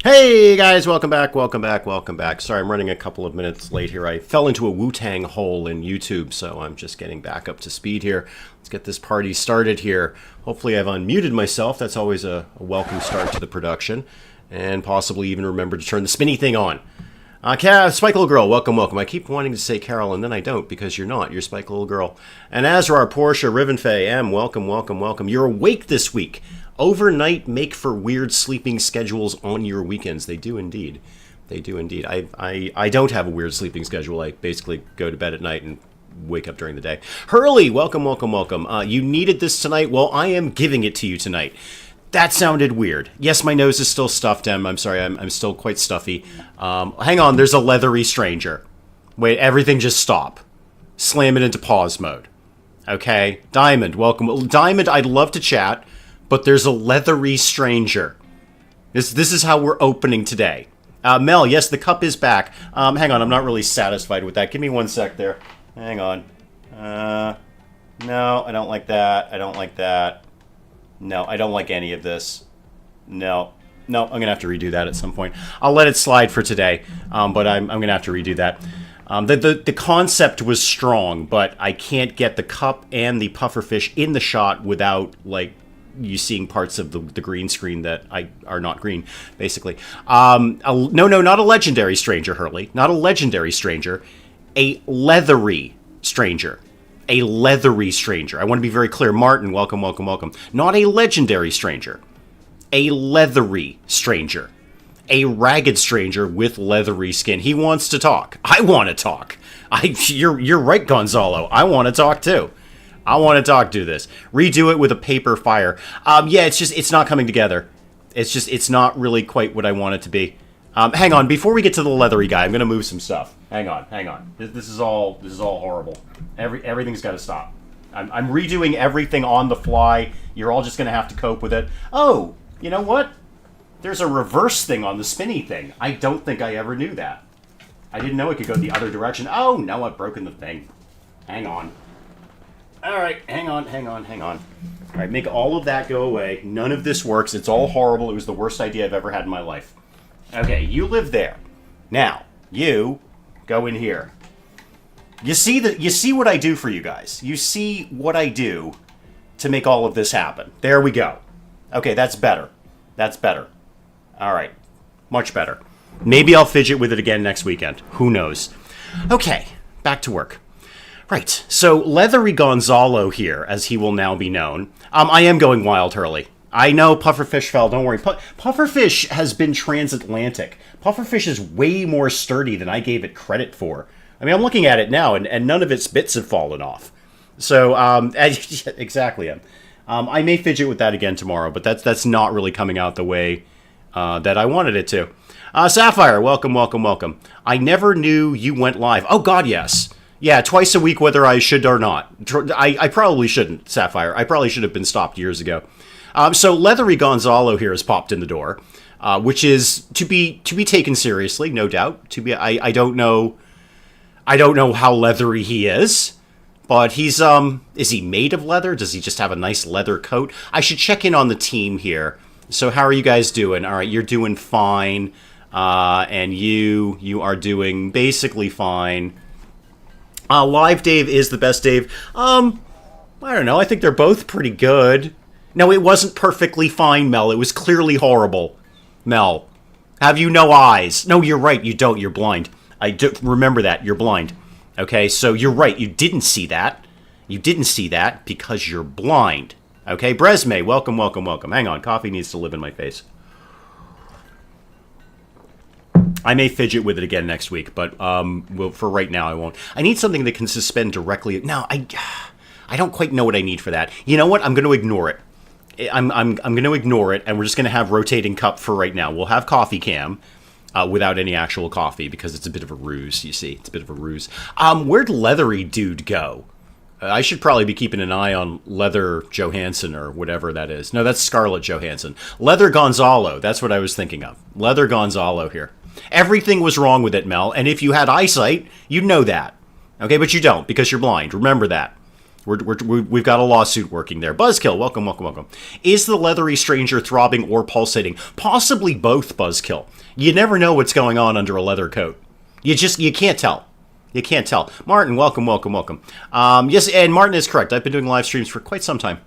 Hey guys, welcome back, welcome back, welcome back. Sorry, I'm running a couple of minutes late here. I fell into a Wu-Tang hole in YouTube, so I'm just getting back up to speed here. Let's get this party started here. Hopefully I've unmuted myself. That's always a welcome start to the production. And possibly even remember to turn the spinny thing on. Spike Little Girl, welcome, welcome. I keep wanting to say Carol, and then I don't, because you're not. You're Spike Little Girl. And Azrar, Portia, Rivenfay, M, welcome, welcome, welcome. You're awake this week. Overnight make for weird sleeping schedules on your weekends. They do indeed. They do indeed. I don't have a weird sleeping schedule. I basically go to bed at night and wake up during the day. Hurley, welcome, welcome, welcome. You needed this tonight? Well, I am giving it to you tonight. That sounded weird. Yes, my nose is still stuffed, Em. I'm sorry, I'm still quite stuffy. Hang on, there's a Leathery Stranger. Wait, everything just stop. Slam it into pause mode. Okay, Diamond, welcome. Diamond, I'd love to chat, but there's a Leathery Stranger. This is how we're opening today. Mel, yes, the cup is back. Hang on, I'm not really satisfied with that. Give me one sec there. Hang on. No, I don't like that. I don't like that. No, I don't like any of this. No, I'm going to have to redo that at some point. I'll let it slide for today, but I'm going to have to redo that. The concept was strong, but I can't get the cup and the pufferfish in the shot without, like, you seeing parts of the green screen that are not green, basically. No, not a legendary stranger, Hurley. Not a legendary stranger. A leathery stranger. A leathery stranger. I want to be very clear. Martin, welcome, welcome, welcome. Not a legendary stranger. A leathery stranger. A ragged stranger with leathery skin. He wants to talk. I want to talk. You're right, Gonzalo. I want to talk too. I want to talk to this. Redo it with a paper fire. Yeah, it's not coming together. It's not really quite what I want it to be. Hang on, before we get to the leathery guy, I'm gonna move some stuff. Hang on. This is all horrible. Everything's got to stop. I'm redoing everything on the fly. You're all just gonna have to cope with it. Oh, you know what? There's a reverse thing on the spinny thing. I don't think I ever knew that. I didn't know it could go the other direction. Oh, no, I've broken the thing. Hang on. All right, hang on. All right, make all of that go away. None of this works. It's all horrible. It was the worst idea I've ever had in my life. Okay, you live there. Now, you go in here. You see what I do for you guys. You see what I do to make all of this happen. There we go. Okay, that's better. That's better. All right, much better. Maybe I'll fidget with it again next weekend. Who knows? Okay, back to work. Right, so Leathery Gonzalo here, as he will now be known. I am going wild, Hurley. I know Pufferfish fell, don't worry. Pufferfish has been transatlantic. Pufferfish is way more sturdy than I gave it credit for. I mean, I'm looking at it now, and none of its bits have fallen off. So, exactly. I may fidget with that again tomorrow, but that's not really coming out the way that I wanted it to. Sapphire, welcome, welcome, welcome. I never knew you went live. Oh, God, yes. Yeah, twice a week, whether I should or not. I probably shouldn't, Sapphire. I probably should have been stopped years ago. So Leathery Gonzalo here has popped in the door, which is to be taken seriously, no doubt. I don't know how leathery he is, but he's is he made of leather? Does he just have a nice leather coat? I should check in on the team here. So how are you guys doing? All right, you're doing fine, and you are doing basically fine. Live Dave is the best Dave. I don't know. I think they're both pretty good. No, it wasn't perfectly fine, Mel. It was clearly horrible. Mel, have you no eyes? No, you're right. You don't. You're blind. I do remember that. You're blind. Okay, so you're right. You didn't see that. You didn't see that because you're blind. Okay, Bresme, welcome, welcome, welcome. Hang on. Coffee needs to live in my face. I may fidget with it again next week, but well, for right now I won't. I need something that can suspend directly. No, I don't quite know what I need for that. You know what? I'm going to ignore it. I'm going to ignore it, and we're just going to have rotating cup for right now. We'll have coffee cam without any actual coffee because it's a bit of a ruse, you see. It's a bit of a ruse. Where'd Leathery Dude go? I should probably be keeping an eye on Leather Johansson or whatever that is. No, that's Scarlett Johansson. Leather Gonzalo, that's what I was thinking of. Leather Gonzalo here. Everything was wrong with it, Mel, and if you had eyesight, you'd know that. Okay, but you don't because you're blind. Remember that. We've got a lawsuit working there. Buzzkill, welcome, welcome, welcome. Is the Leathery Stranger throbbing or pulsating? Possibly both, Buzzkill. You never know what's going on under a leather coat. You can't tell. You can't tell. Martin, welcome, welcome, welcome. Yes, and Martin is correct. I've been doing live streams for quite some time.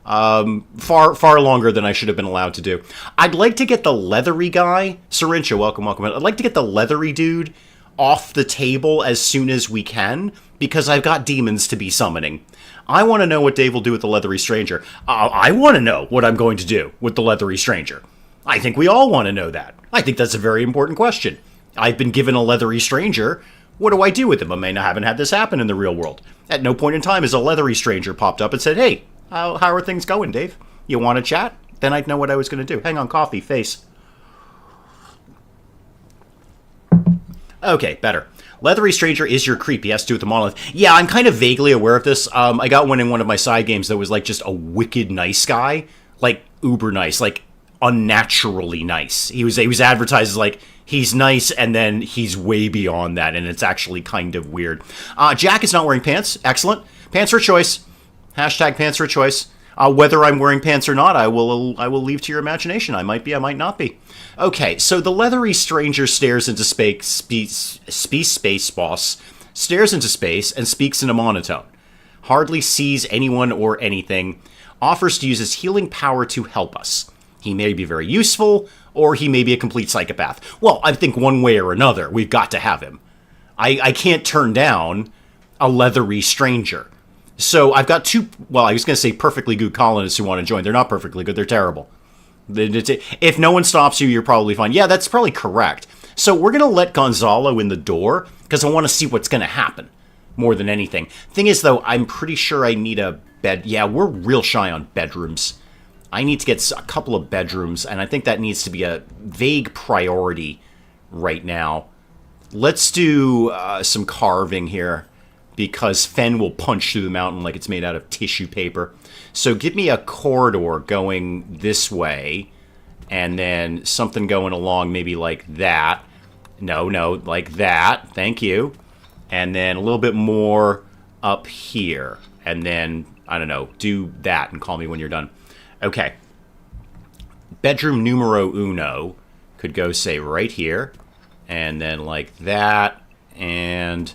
Far longer than I should have been allowed to do. I'd like to get the leathery guy, Syrincha, welcome, welcome. I'd like to get the leathery dude off the table as soon as we can, because I've got demons to be summoning. I want to know what Dave will do with the Leathery Stranger. I want to know what I'm going to do with the Leathery Stranger. I think we all want to know that. I think that's a very important question. I've been given a Leathery Stranger. What do I do with him? I haven't had this happen in the real world. At no point in time has a Leathery Stranger popped up and said, hey, how are things going, Dave? You want to chat? Then I'd know what I was going to do. Hang on, coffee, face. Okay, better. Leathery Stranger is your creep. He has to do with the monolith. Yeah, I'm kind of vaguely aware of this. I got one in one of my side games that was like just a wicked nice guy. Like, uber nice. Like, unnaturally nice. He was advertised as like, he's nice, and then he's way beyond that, and it's actually kind of weird. Jack is not wearing pants. Excellent. Pants are a choice. Hashtag pants are a choice. Whether I'm wearing pants or not, I will leave to your imagination. I might be, I might not be. Okay, so the Leathery Stranger stares into space, boss, stares into space and speaks in a monotone. Hardly sees anyone or anything. Offers to use his healing power to help us. He may be very useful, or he may be a complete psychopath. Well, I think one way or another, we've got to have him. I can't turn down a Leathery Stranger. So I've got two, well, I was going to say perfectly good colonists who want to join. They're not perfectly good, they're terrible. If no one stops you, you're probably fine. Yeah, that's probably correct. So we're going to let Gonzalo in the door, because I want to see what's going to happen, more than anything. Thing is, though, I'm pretty sure I need a bed. Yeah, we're real shy on bedrooms. I need to get a couple of bedrooms, and I think that needs to be a vague priority right now. Let's do some carving here, because Fen will punch through the mountain like it's made out of tissue paper. So give me a corridor going this way, and then something going along maybe like that. No, like that. Thank you. And then a little bit more up here. And then, I don't know, do that and call me when you're done. Okay. Bedroom numero uno could go, say, right here. And then like that. And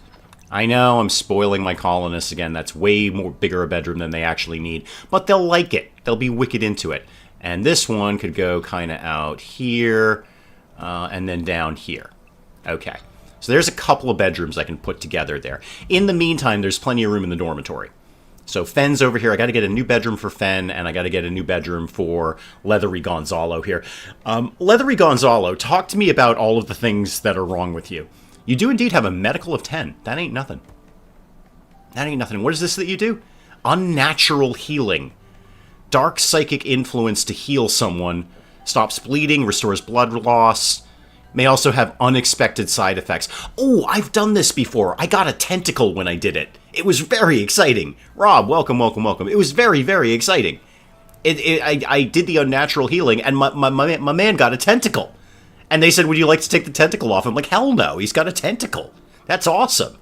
I know I'm spoiling my colonists again. That's way more bigger a bedroom than they actually need. But they'll like it. They'll be wicked into it. And this one could go kind of out here and then down here. Okay. So there's a couple of bedrooms I can put together there. In the meantime, there's plenty of room in the dormitory. So Fen's over here. I got to get a new bedroom for Fen, and I got to get a new bedroom for Leathery Gonzalo here. Leathery Gonzalo, talk to me about all of the things that are wrong with you. You do indeed have a medical of 10. That ain't nothing. That ain't nothing. What is this that you do? Unnatural Healing. Dark psychic influence to heal someone. Stops bleeding, restores blood loss. May also have unexpected side effects. Oh, I've done this before. I got a tentacle when I did it. It was very exciting. Rob, welcome, welcome, welcome. It was very, very exciting. I did the Unnatural Healing, and my man got a tentacle. And they said, would you like to take the tentacle off? I'm like, hell no, he's got a tentacle. That's awesome.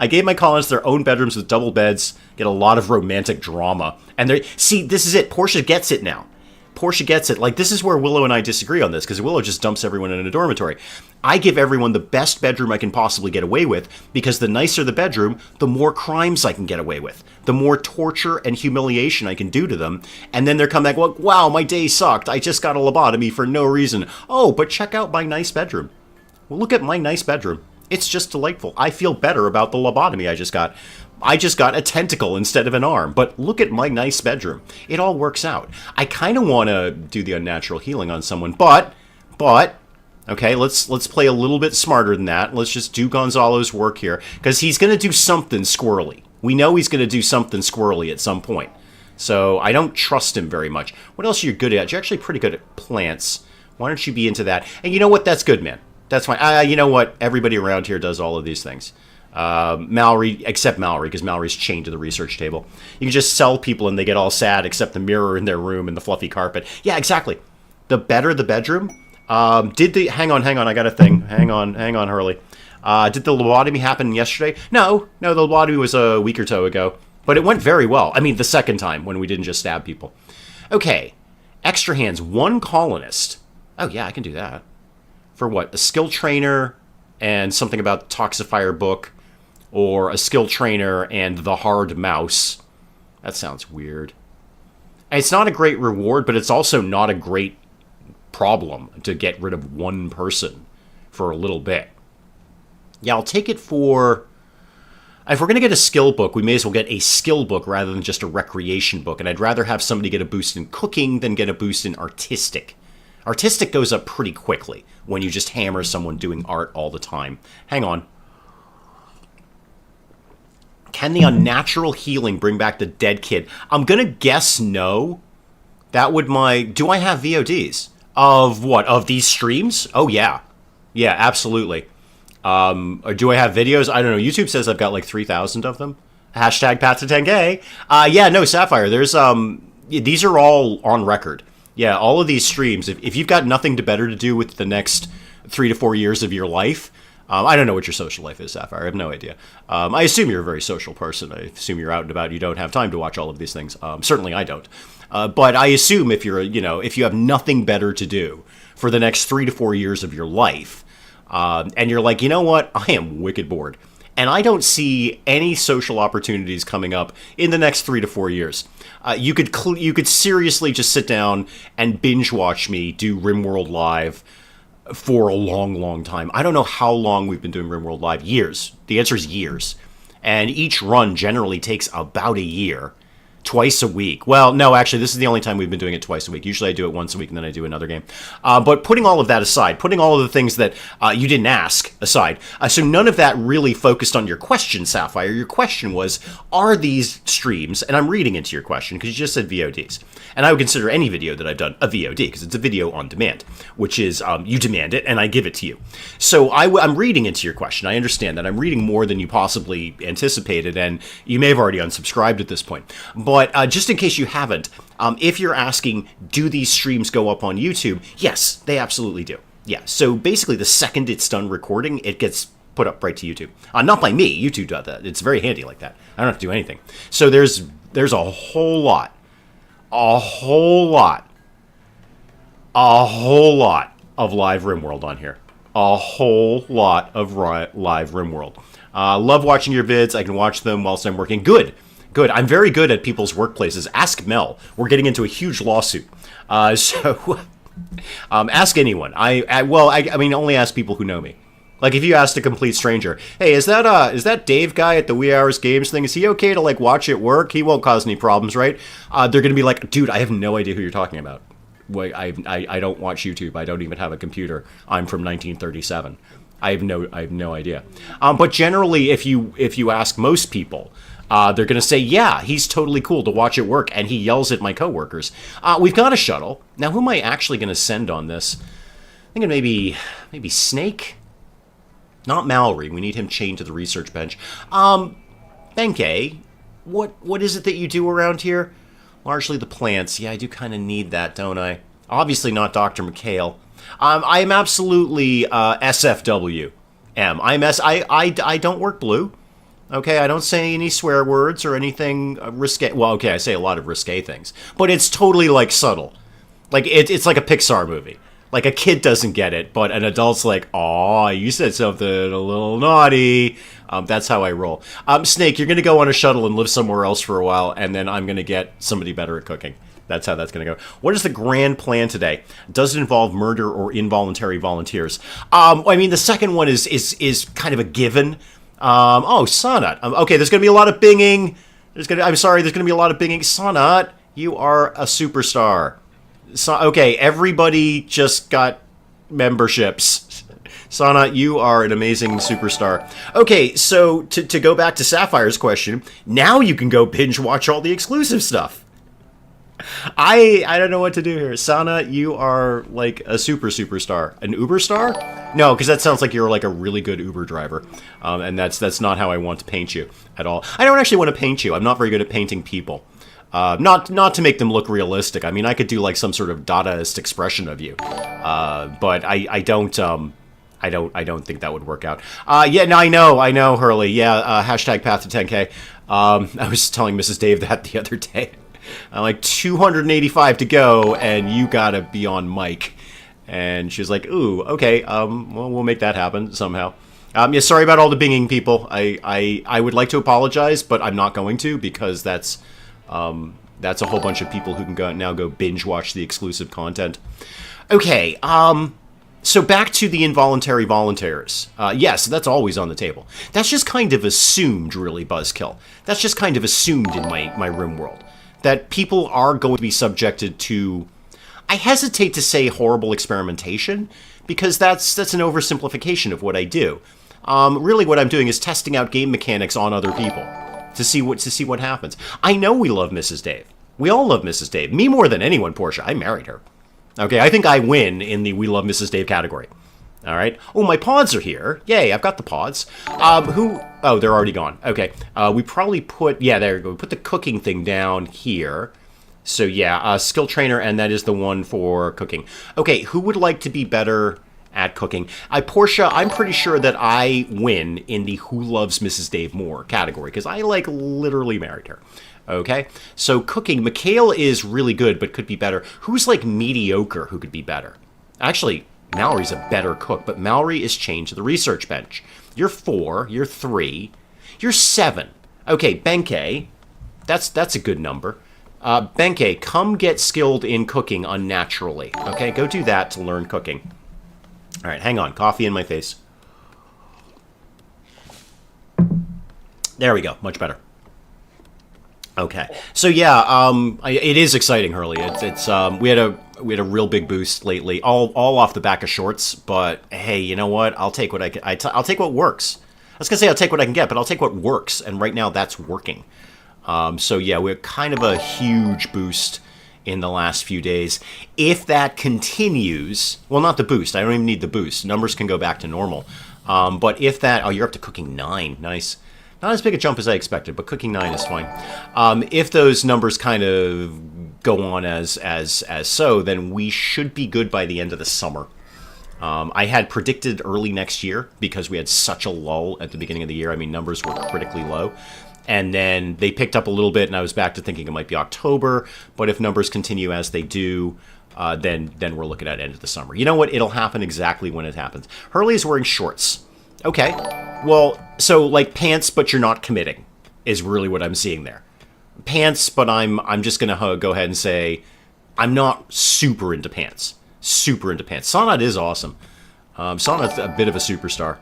I gave my colonists their own bedrooms with double beds, get a lot of romantic drama. And they see, this is it. Portia gets it now. Portia gets it. Like, this is where Willow and I disagree on this, because Willow just dumps everyone in a dormitory. I give everyone the best bedroom I can possibly get away with, because the nicer the bedroom, the more crimes I can get away with. The more torture and humiliation I can do to them. And then they're coming back, well, wow, my day sucked. I just got a lobotomy for no reason. Oh, but check out my nice bedroom. Well, look at my nice bedroom. It's just delightful. I feel better about the lobotomy I just got. I just got a tentacle instead of an arm, but look at my nice bedroom. It all works out. I kind of want to do the Unnatural Healing on someone, but, okay, let's play a little bit smarter than that. Let's just do Gonzalo's work here, because he's going to do something squirrely. We know he's going to do something squirrely at some point, so I don't trust him very much. What else are you good at? You're actually pretty good at plants. Why don't you be into that? And you know what? That's good, man. That's fine. You know what? Everybody around here does all of these things. Mallory, except Mallory, because Mallory's chained to the research table. You can just sell people and they get all sad, except the mirror in their room and the fluffy carpet. Yeah, exactly. The better the bedroom. Hang on, I got a thing. Hang on, Hurley. Did the lobotomy happen yesterday? No, the lobotomy was a week or so ago. But it went very well. I mean, the second time when we didn't just stab people. Okay, extra hands, 1 colonist. Oh yeah, I can do that. For what? A skill trainer and something about the Toxifier book, or a skill trainer and the hard mouse. That sounds weird. It's not a great reward, but it's also not a great problem to get rid of 1 person for a little bit. Yeah, I'll take it for... If we're going to get a skill book, we may as well get a skill book rather than just a recreation book. And I'd rather have somebody get a boost in cooking than get a boost in artistic. Artistic goes up pretty quickly when you just hammer someone doing art all the time. Hang on. Can the Unnatural Healing bring back the dead kid? I'm going to guess no. That would my... Do I have VODs? Of what? Of these streams? Oh, yeah. Yeah, absolutely. Or do I have videos? I don't know. YouTube says I've got like 3,000 of them. Hashtag Pat to 10K. Yeah, no, Sapphire. There's these are all on record. Yeah, all of these streams. If you've got nothing better to do with the next 3 to 4 years of your life, I don't know what your social life is, Sapphire. I have no idea. I assume you're a very social person. I assume you're out and about. You don't have time to watch all of these things. Certainly, I don't. But I assume if you're, if you have nothing better to do for the next 3 to 4 years of your life. And you're like, you know what? I am wicked bored. And I don't see any social opportunities coming up in the next 3 to 4 years. You could seriously just sit down and binge watch me do RimWorld Live for a long, long time. I don't know how long we've been doing RimWorld Live. Years. The answer is years. And each run generally takes about a year. Twice a week. Well, no, actually, this is the only time we've been doing it twice a week. Usually I do it once a week and then I do another game. But putting all of that aside, putting all of the things that you didn't ask aside, so none of that really focused on your question, Sapphire. Your question was, are these streams, and I'm reading into your question because you just said VODs, and I would consider any video that I've done a VOD because it's a video on demand, which is you demand it and I give it to you. So I'm reading into your question. I understand that. I'm reading more than you possibly anticipated, and you may have already unsubscribed at this point. But just in case you haven't, if you're asking, do these streams go up on YouTube? Yes, they absolutely do. Yeah, so basically the second it's done recording, it gets put up right to YouTube. Not by me, YouTube does that. It's very handy like that. I don't have to do anything. So there's a whole lot of live RimWorld on here. A whole lot of live RimWorld. Love watching your vids. I can watch them whilst I'm working. Good. I'm very good at people's workplaces. Ask Mel. We're getting into a huge lawsuit. So ask anyone. I mean, only ask people who know me. Like if you asked a complete stranger, hey, is that Dave guy at the Wee Hours Games thing? Is he okay to like watch at work? He won't cause any problems, right? They're gonna be like, dude, I have no idea who you're talking about. Wait, I don't watch YouTube. I don't even have a computer. I'm from 1937. I have no idea. But generally, if you ask most people, they're going to say, yeah, he's totally cool to watch at work, and he yells at my coworkers. We've got a shuttle. Now, who am I actually going to send on this? I'm thinking maybe Snake? Not Mallory. We need him chained to the research bench. Benkei, what is it that you do around here? Largely the plants. Yeah, I do kind of need that, don't I? Obviously not Dr. McHale. I am absolutely SFW. I don't work blue. Okay, I don't say any swear words or anything risque. Well, okay, I say a lot of risque things, but it's totally like subtle. Like it's like a Pixar movie. Like a kid doesn't get it, but an adult's like, "Aw, you said something a little naughty." That's how I roll. Snake, you're gonna go on a shuttle and live somewhere else for a while, and then I'm gonna get somebody better at cooking. That's how that's going to go. What is the grand plan today? Does it involve murder or involuntary volunteers? I mean, the second one is kind of a given. Sonat. Okay, there's going to be a lot of binging. There's going to be a lot of binging. Sonat, you are a superstar. Okay, everybody just got memberships. Sonat, you are an amazing superstar. Okay, so to go back to Sapphire's question, now you can go binge watch all the exclusive stuff. I don't know what to do here. Sana, you are like a superstar. An Uber star? No, because that sounds like you're like a really good Uber driver. And that's not how I want to paint you at all. I don't actually want to paint you. I'm not very good at painting people. Not to make them look realistic. I mean, I could do like some sort of Dadaist expression of you. But I don't I don't think that would work out. Yeah, no, I know, Hurley. Yeah, hashtag path to 10K. I was telling Mrs. Dave that the other day. I'm like, 285 to go, and you gotta be on mic. And she was like, ooh, okay, well, we'll make that happen somehow. Yeah, sorry about all the binging, people. I would like to apologize, but I'm not going to, because that's a whole bunch of people who can now go binge watch the exclusive content. Okay, so back to the involuntary volunteers. Yes, that's always on the table. That's just kind of assumed, really, Buzzkill. That's just kind of assumed in my RimWorld. That people are going to be subjected to, I hesitate to say horrible experimentation, because that's an oversimplification of what I do. Really what I'm doing is testing out game mechanics on other people to see what happens. I know we love Mrs. Dave. We all love Mrs. Dave. Me more than anyone, Portia. I married her. Okay, I think I win in the We Love Mrs. Dave category. All right. Oh, my pods are here. Yay, I've got the pods. Oh, they're already gone. Okay. We probably put, yeah, there we go. We put the cooking thing down here. So, yeah, skill trainer, and that is the one for cooking. Okay, who would like to be better at cooking? Portia, I'm pretty sure that I win in the Who Loves Mrs. Dave More category, because I, like, literally married her. Okay, so cooking, Mikhail is really good, but could be better. Who's, like, mediocre who could be better? Actually, Mallory's a better cook, but Mallory is chained to the research bench. You're 4, you're 3, you're 7. Okay, Benkei, that's a good number. Benkei, come get skilled in cooking unnaturally. Okay, go do that to learn cooking. All right, hang on, coffee in my face. There we go, much better. Okay, so yeah, it is exciting, Hurley. It's we had a real big boost lately, all off the back of shorts. But hey, you know what? I'll take what I'll take what works. I was gonna say I'll take what I can get, but I'll take what works, and right now that's working. So yeah, we're kind of a huge boost in the last few days. If that continues, well, not the boost. I don't even need the boost. Numbers can go back to normal. But if that, oh, you're up to cooking 9. Nice. Not as big a jump as I expected, but cooking 9 is fine. If those numbers kind of go on as so, then we should be good by the end of the summer. I had predicted early next year because we had such a lull at the beginning of the year. I mean, numbers were critically low. And then they picked up a little bit, and I was back to thinking it might be October. But if numbers continue as they do, then we're looking at end of the summer. You know what? It'll happen exactly when it happens. Hurley is wearing shorts. Okay. Well, so like pants, but you're not committing is really what I'm seeing there. Pants, but I'm just going to go ahead and say I'm not super into pants. Super into pants. Sonat is awesome. Sonat's a bit of a superstar.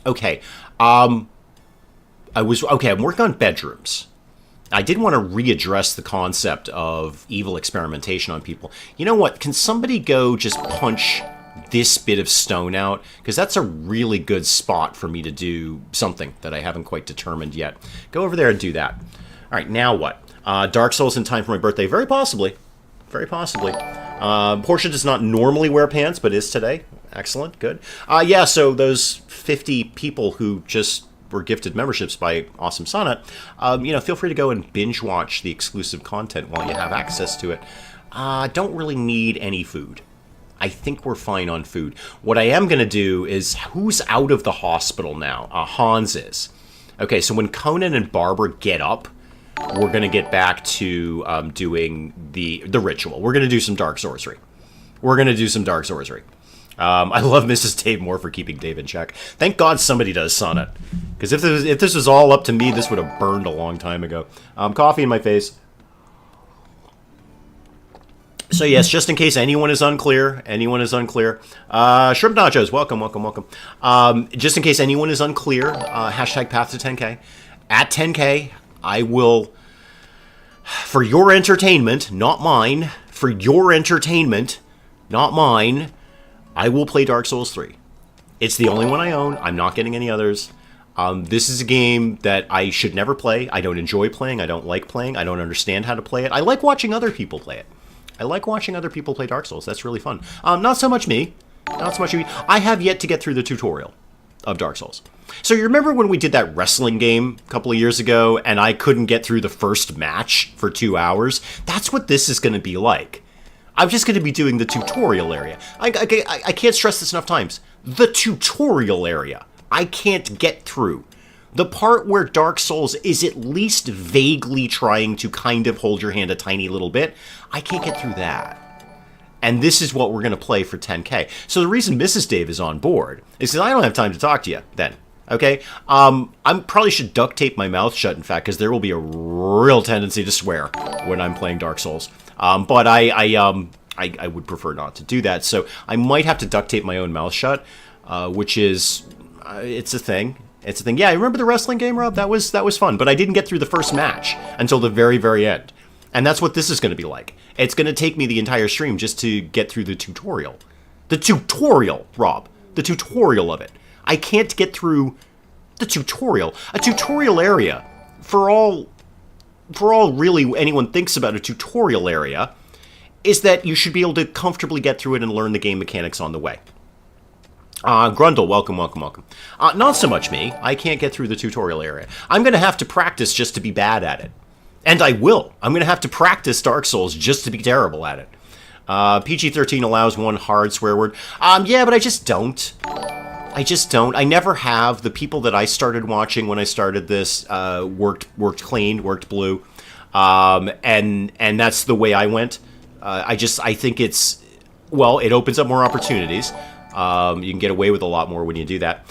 Okay. I'm working on bedrooms. I did want to readdress the concept of evil experimentation on people. You know what? Can somebody go just punch this bit of stone out? Because that's a really good spot for me to do something that I haven't quite determined yet. Go over there and do that. All right, now what? Dark Souls in time for my birthday? Very possibly. Very possibly. Portia does not normally wear pants, but is today. Excellent, good. Yeah, so those 50 people who just were gifted memberships by Awesome Sonnet, feel free to go and binge watch the exclusive content while you have access to it. Don't really need any food. I think we're fine on food. What I am going to do is, who's out of the hospital now? Hans is. Okay, so when Conan and Barbara get up, we're going to get back to doing the ritual. We're going to do some dark sorcery. I love Mrs. Dave more for keeping Dave in check. Thank God somebody does Sonnet. Because if this was all up to me, this would have burned a long time ago. Coffee in my face. So yes, just in case anyone is unclear, Shrimp Nachos, welcome. Just in case anyone is unclear, hashtag path to 10K. At 10K, I will, for your entertainment, not mine, I will play Dark Souls 3. It's the only one I own. I'm not getting any others. This is a game that I should never play. I don't enjoy playing. I don't like playing. I don't understand how to play it. I like watching other people play it. I like watching other people play Dark Souls. That's really fun. Not so much me. I have yet to get through the tutorial of Dark Souls. So you remember when we did that wrestling game a couple of years ago, and I couldn't get through the first match for 2 hours? That's what this is going to be like. I'm just going to be doing the tutorial area. I can't stress this enough times. The tutorial area. I can't get through. The part where Dark Souls is at least vaguely trying to kind of hold your hand a tiny little bit, I can't get through that. And this is what we're going to play for 10K. So the reason Mrs. Dave is on board is because I don't have time to talk to you then. Okay? I probably should duct tape my mouth shut, in fact, because there will be a real tendency to swear when I'm playing Dark Souls. But I would prefer not to do that. So I might have to duct tape my own mouth shut, which is, it's a thing. It's a thing. Yeah, I remember the wrestling game, Rob? That was fun. But I didn't get through the first match until the very, very end. And that's what this is going to be like. It's going to take me the entire stream just to get through the tutorial. The tutorial, Rob. The tutorial of it. I can't get through the tutorial. A tutorial area, for all really anyone thinks about a tutorial area, is that you should be able to comfortably get through it and learn the game mechanics on the way. Grundle, welcome. Not so much me. I can't get through the tutorial area. I'm going to have to practice just to be bad at it. And I will. I'm going to have to practice Dark Souls just to be terrible at it. PG-13 allows one hard swear word. Yeah, but I just don't. I never have. The people that I started watching when I started this worked clean, worked blue. And that's the way I went. I think it's, well, it opens up more opportunities. You can get away with a lot more when you do that.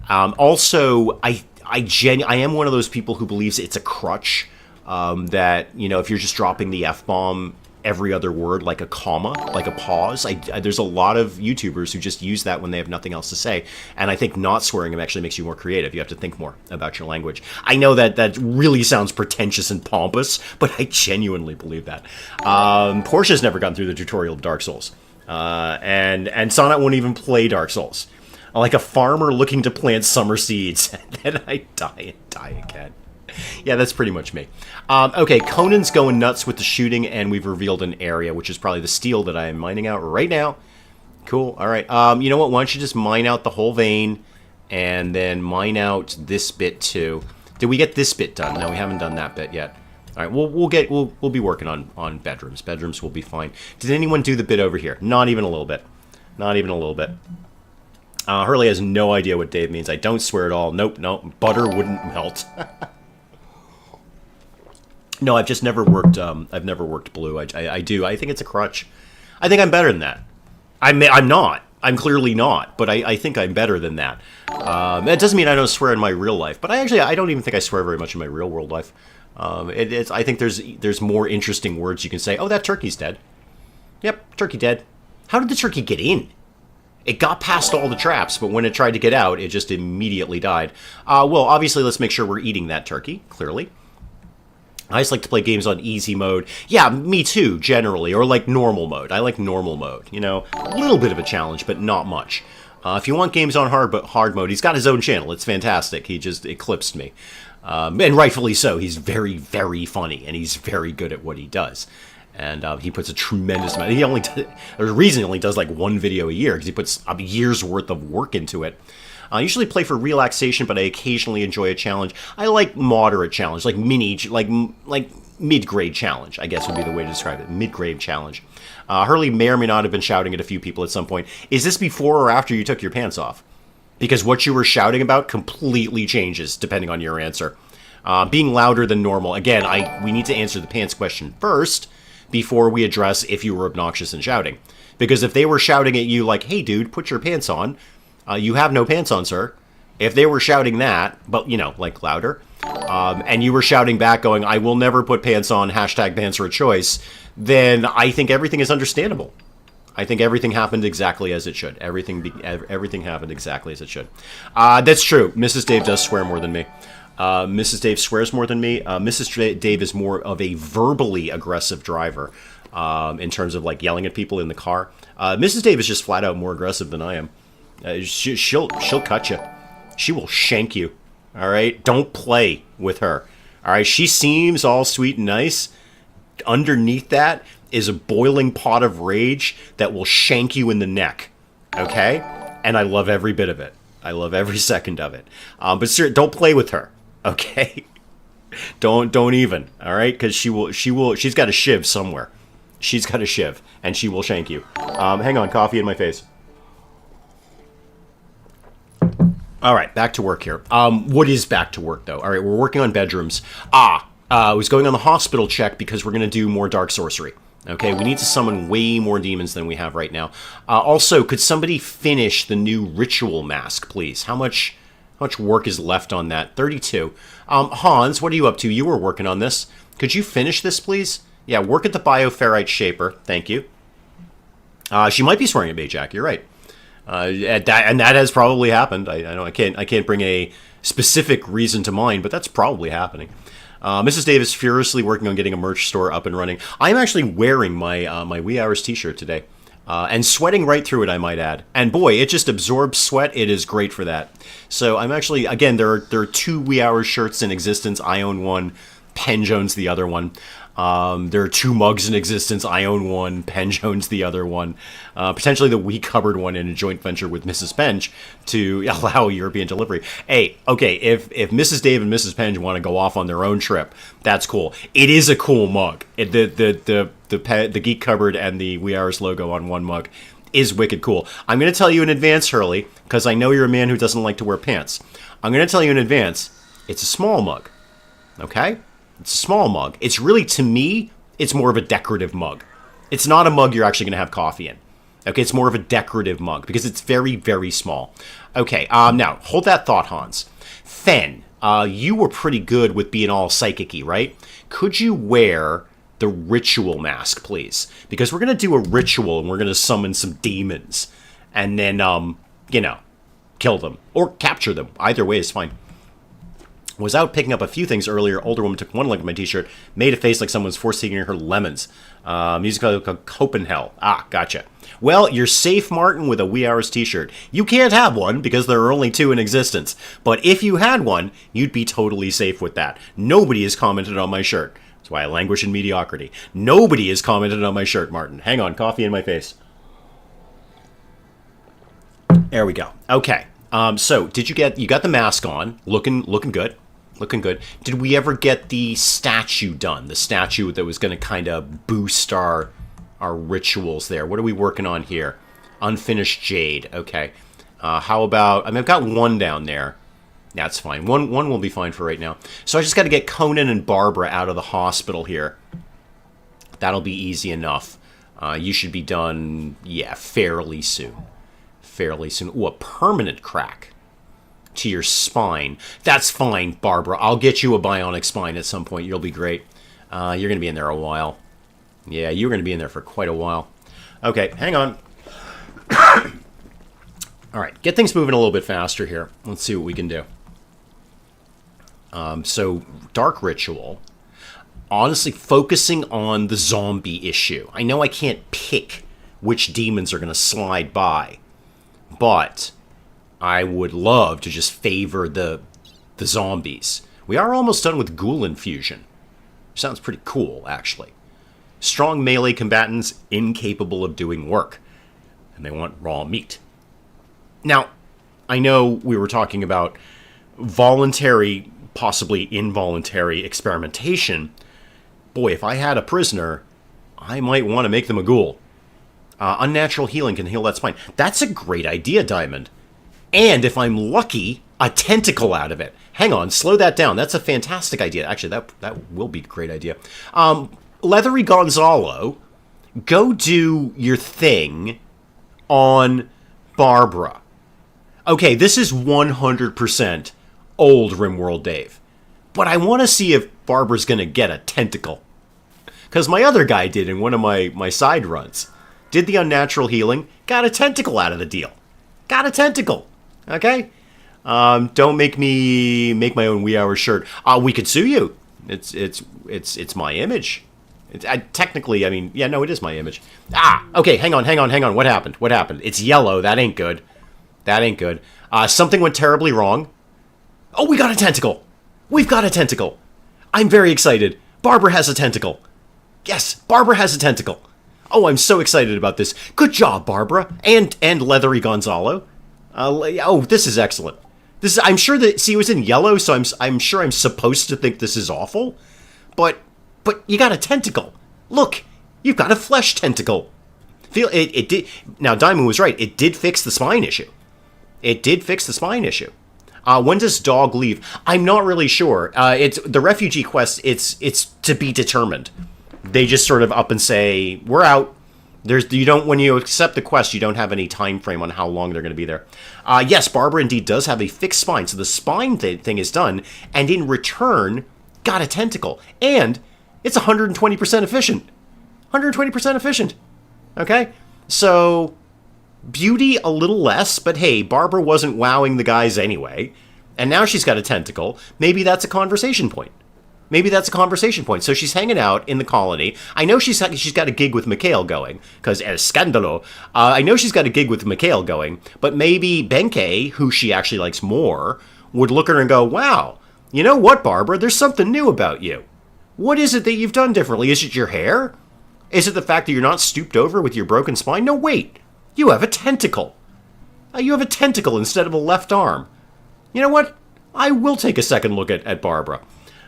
Also, I am one of those people who believes it's a crutch, that, you know, if you're just dropping the F-bomb every other word, like a comma, like a pause, there's a lot of YouTubers who just use that when they have nothing else to say, and I think not swearing them actually makes you more creative. You have to think more about your language. I know that really sounds pretentious and pompous, but I genuinely believe that. Portia's never gone through the tutorial of Dark Souls. And Sonnet won't even play Dark Souls. Like a farmer looking to plant summer seeds, and then I die again. Yeah, that's pretty much me. Okay, Conan's going nuts with the shooting, and we've revealed an area, which is probably the steel that I am mining out right now. Cool, alright. You know what, why don't you just mine out the whole vein, and then mine out this bit too. Did we get this bit done? No, we haven't done that bit yet. Alright, we'll be working on bedrooms. Bedrooms will be fine. Did anyone do the bit over here? Not even a little bit. Not even a little bit. Hurley has no idea what Dave means. I don't swear at all. Nope. Butter wouldn't melt. No, I've just never worked. I've never worked blue. I do. I think it's a crutch. I think I'm better than that. I'm not. I'm clearly not. But I think I'm better than that. That doesn't mean I don't swear in my real life. But I don't even think I swear very much in my real world life. I think there's more interesting words you can say. Oh, that turkey's dead. Yep, turkey dead. How did the turkey get in? It got past all the traps, but when it tried to get out, it just immediately died. Well, obviously, let's make sure we're eating that turkey, clearly. I just like to play games on easy mode. Yeah, me too, generally, or like normal mode. I like normal mode, you know, a little bit of a challenge, but not much. If you want games on hard mode, he's got his own channel. It's fantastic. He just eclipsed me. And rightfully so. He's very, very funny, and he's very good at what he does. And he puts a tremendous amount. There's a reason he only does like one video a year, because he puts a year's worth of work into it. I usually play for relaxation, but I occasionally enjoy a challenge. I like moderate challenge, like mid-grade challenge, I guess would be the way to describe it. Mid-grade challenge. Hurley may or may not have been shouting at a few people at some point. Is this before or after you took your pants off? Because what you were shouting about completely changes depending on your answer. Being louder than normal. Again, we need to answer the pants question first before we address if you were obnoxious and shouting. Because if they were shouting at you like, hey dude, put your pants on, you have no pants on, sir. If they were shouting that, but, you know, like louder, and you were shouting back going, I will never put pants on, hashtag pants are a choice, then I think everything is understandable. I think everything happened exactly as it should. Everything happened exactly as it should. That's true. Mrs. Dave does swear more than me. Mrs. Dave swears more than me. Mrs. Dave is more of a verbally aggressive driver in terms of, like, yelling at people in the car. Mrs. Dave is just flat out more aggressive than I am. She'll cut you. She will shank you. All right? Don't play with her. All right? She seems all sweet and nice. Underneath that is a boiling pot of rage that will shank you in the neck. Okay? And I love every bit of it. I love every second of it. But seriously, don't play with her. Okay? Don't even. All right? Because she's got a shiv somewhere. She's got a shiv, and she will shank you. Hang on, coffee in my face. All right, back to work here. What is back to work, though? All right, we're working on bedrooms. I was going on the hospital check because we're going to do more dark sorcery. Okay, we need to summon way more demons than we have right now. Also, could somebody finish the new ritual mask, please? How much work is left on that? 32. Hans, what are you up to? You were working on this. Could you finish this, please? Yeah, work at the bioferrite shaper. Thank you. She might be swearing at me, Jack. You're right. And that has probably happened. I know I can't bring a specific reason to mind, but that's probably happening. Mrs. Davis furiously working on getting a merch store up and running. I'm actually wearing my my Wee Hours t-shirt today, and sweating right through it, I might add. And boy, it just absorbs sweat. It is great for that. So I'm actually, again, there are 2 Wee Hours shirts in existence. I own one. Penge owns the other one. There are 2 mugs in existence. I own one. Penge owns the other one. Potentially the Wee Cupboard one in a joint venture with Mrs. Penge to allow European delivery. Hey, okay, if Mrs. Dave and Mrs. Penge want to go off on their own trip, that's cool. It is a cool mug. The Geek Cupboard and the Wee Hours logo on one mug is wicked cool. I'm going to tell you in advance, Hurley, because I know you're a man who doesn't like to wear pants. I'm going to tell you in advance, it's a small mug. Okay? It's a small mug. It's really, to me, it's more of a decorative mug. It's not a mug you're actually going to have coffee in. Okay, it's more of a decorative mug because it's very, very small. Okay, now, hold that thought, Hans. Fen, you were pretty good with being all psychic-y, right? Could you wear the ritual mask, please? Because we're going to do a ritual and we're going to summon some demons. And then, kill them. Or capture them. Either way is fine. Was out picking up a few things earlier. Older woman took one look at my t-shirt, made a face like someone's force-feeding her lemons. Music called Copenhagen. Gotcha. Well, you're safe, Martin, with a Wee Hours t-shirt. You can't have one because there are only 2 in existence. But if you had one, you'd be totally safe with that. Nobody has commented on my shirt. That's why I languish in mediocrity. Nobody has commented on my shirt, Martin. Hang on, coffee in my face. There we go. Okay. So you got the mask on, looking good. Looking good. Did we ever get the statue done? The statue that was going to kind of boost our rituals there. What are we working on here? Unfinished Jade. Okay. How about... I've got one down there. That's fine. One will be fine for right now. So I just got to get Conan and Barbara out of the hospital here. That'll be easy enough. You should be done, fairly soon. Fairly soon. Ooh, a permanent crack to your spine. That's fine, Barbara. I'll get you a bionic spine at some point. You'll be great. You're going to be in there a while. Yeah, you're going to be in there for quite a while. Okay, hang on. All right, get things moving a little bit faster here. Let's see what we can do. So, Dark Ritual. Honestly, focusing on the zombie issue. I know I can't pick which demons are going to slide by, but I would love to just favor the zombies. We are almost done with Ghoul Infusion. Sounds pretty cool, actually. Strong melee combatants incapable of doing work. And they want raw meat. Now, I know we were talking about voluntary, possibly involuntary experimentation. Boy, if I had a prisoner, I might want to make them a ghoul. Unnatural Healing can heal that spine. That's a great idea, Diamond. And if I'm lucky, a tentacle out of it. Hang on, slow that down. That's a fantastic idea. Actually, that will be a great idea. Leathery Gonzalo, go do your thing on Barbara. Okay, this is 100% old RimWorld Dave. But I want to see if Barbara's going to get a tentacle. Because my other guy did in one of my side runs. Did the Unnatural Healing, got a tentacle out of the deal. Got a tentacle. Okay? Don't make me make my own Wee Hours shirt. We could sue you. It's my image. Technically, I mean, yeah, no, it is my image. Okay, hang on. What happened? It's yellow. That ain't good. Something went terribly wrong. Oh, we got a tentacle. We've got a tentacle. I'm very excited. Barbara has a tentacle. Yes, Barbara has a tentacle. Oh, I'm so excited about this. Good job, Barbara. And Leathery Gonzalo. This is excellent. I'm sure that, see, it was in yellow, so I'm sure I'm supposed to think this is awful. But you got a tentacle. Look, You've got a flesh tentacle. It did. Now, Diamond was right. It did fix the spine issue. It did fix the spine issue. When does dog leave? I'm not really sure. It's the refugee quest. It's to be determined. They just sort of up and say, we're out. When you accept the quest, you don't have any time frame on how long they're going to be there. Yes, Barbara indeed does have a fixed spine, so the spine thing is done, and in return, got a tentacle, and it's 120% efficient. 120% efficient. Okay, so beauty a little less, but hey, Barbara wasn't wowing the guys anyway, and now she's got a tentacle. Maybe that's a conversation point. So she's hanging out in the colony. I know she's got a gig with Mikhail going, because as scandalo, I know she's got a gig with Mikhail going, but maybe Benkei, who she actually likes more, would look at her and go, wow, you know what, Barbara, there's something new about you. What is it that you've done differently? Is it your hair? Is it the fact that you're not stooped over with your broken spine? No, wait, you have a tentacle. You have a tentacle instead of a left arm. You know what? I will take a second look at Barbara.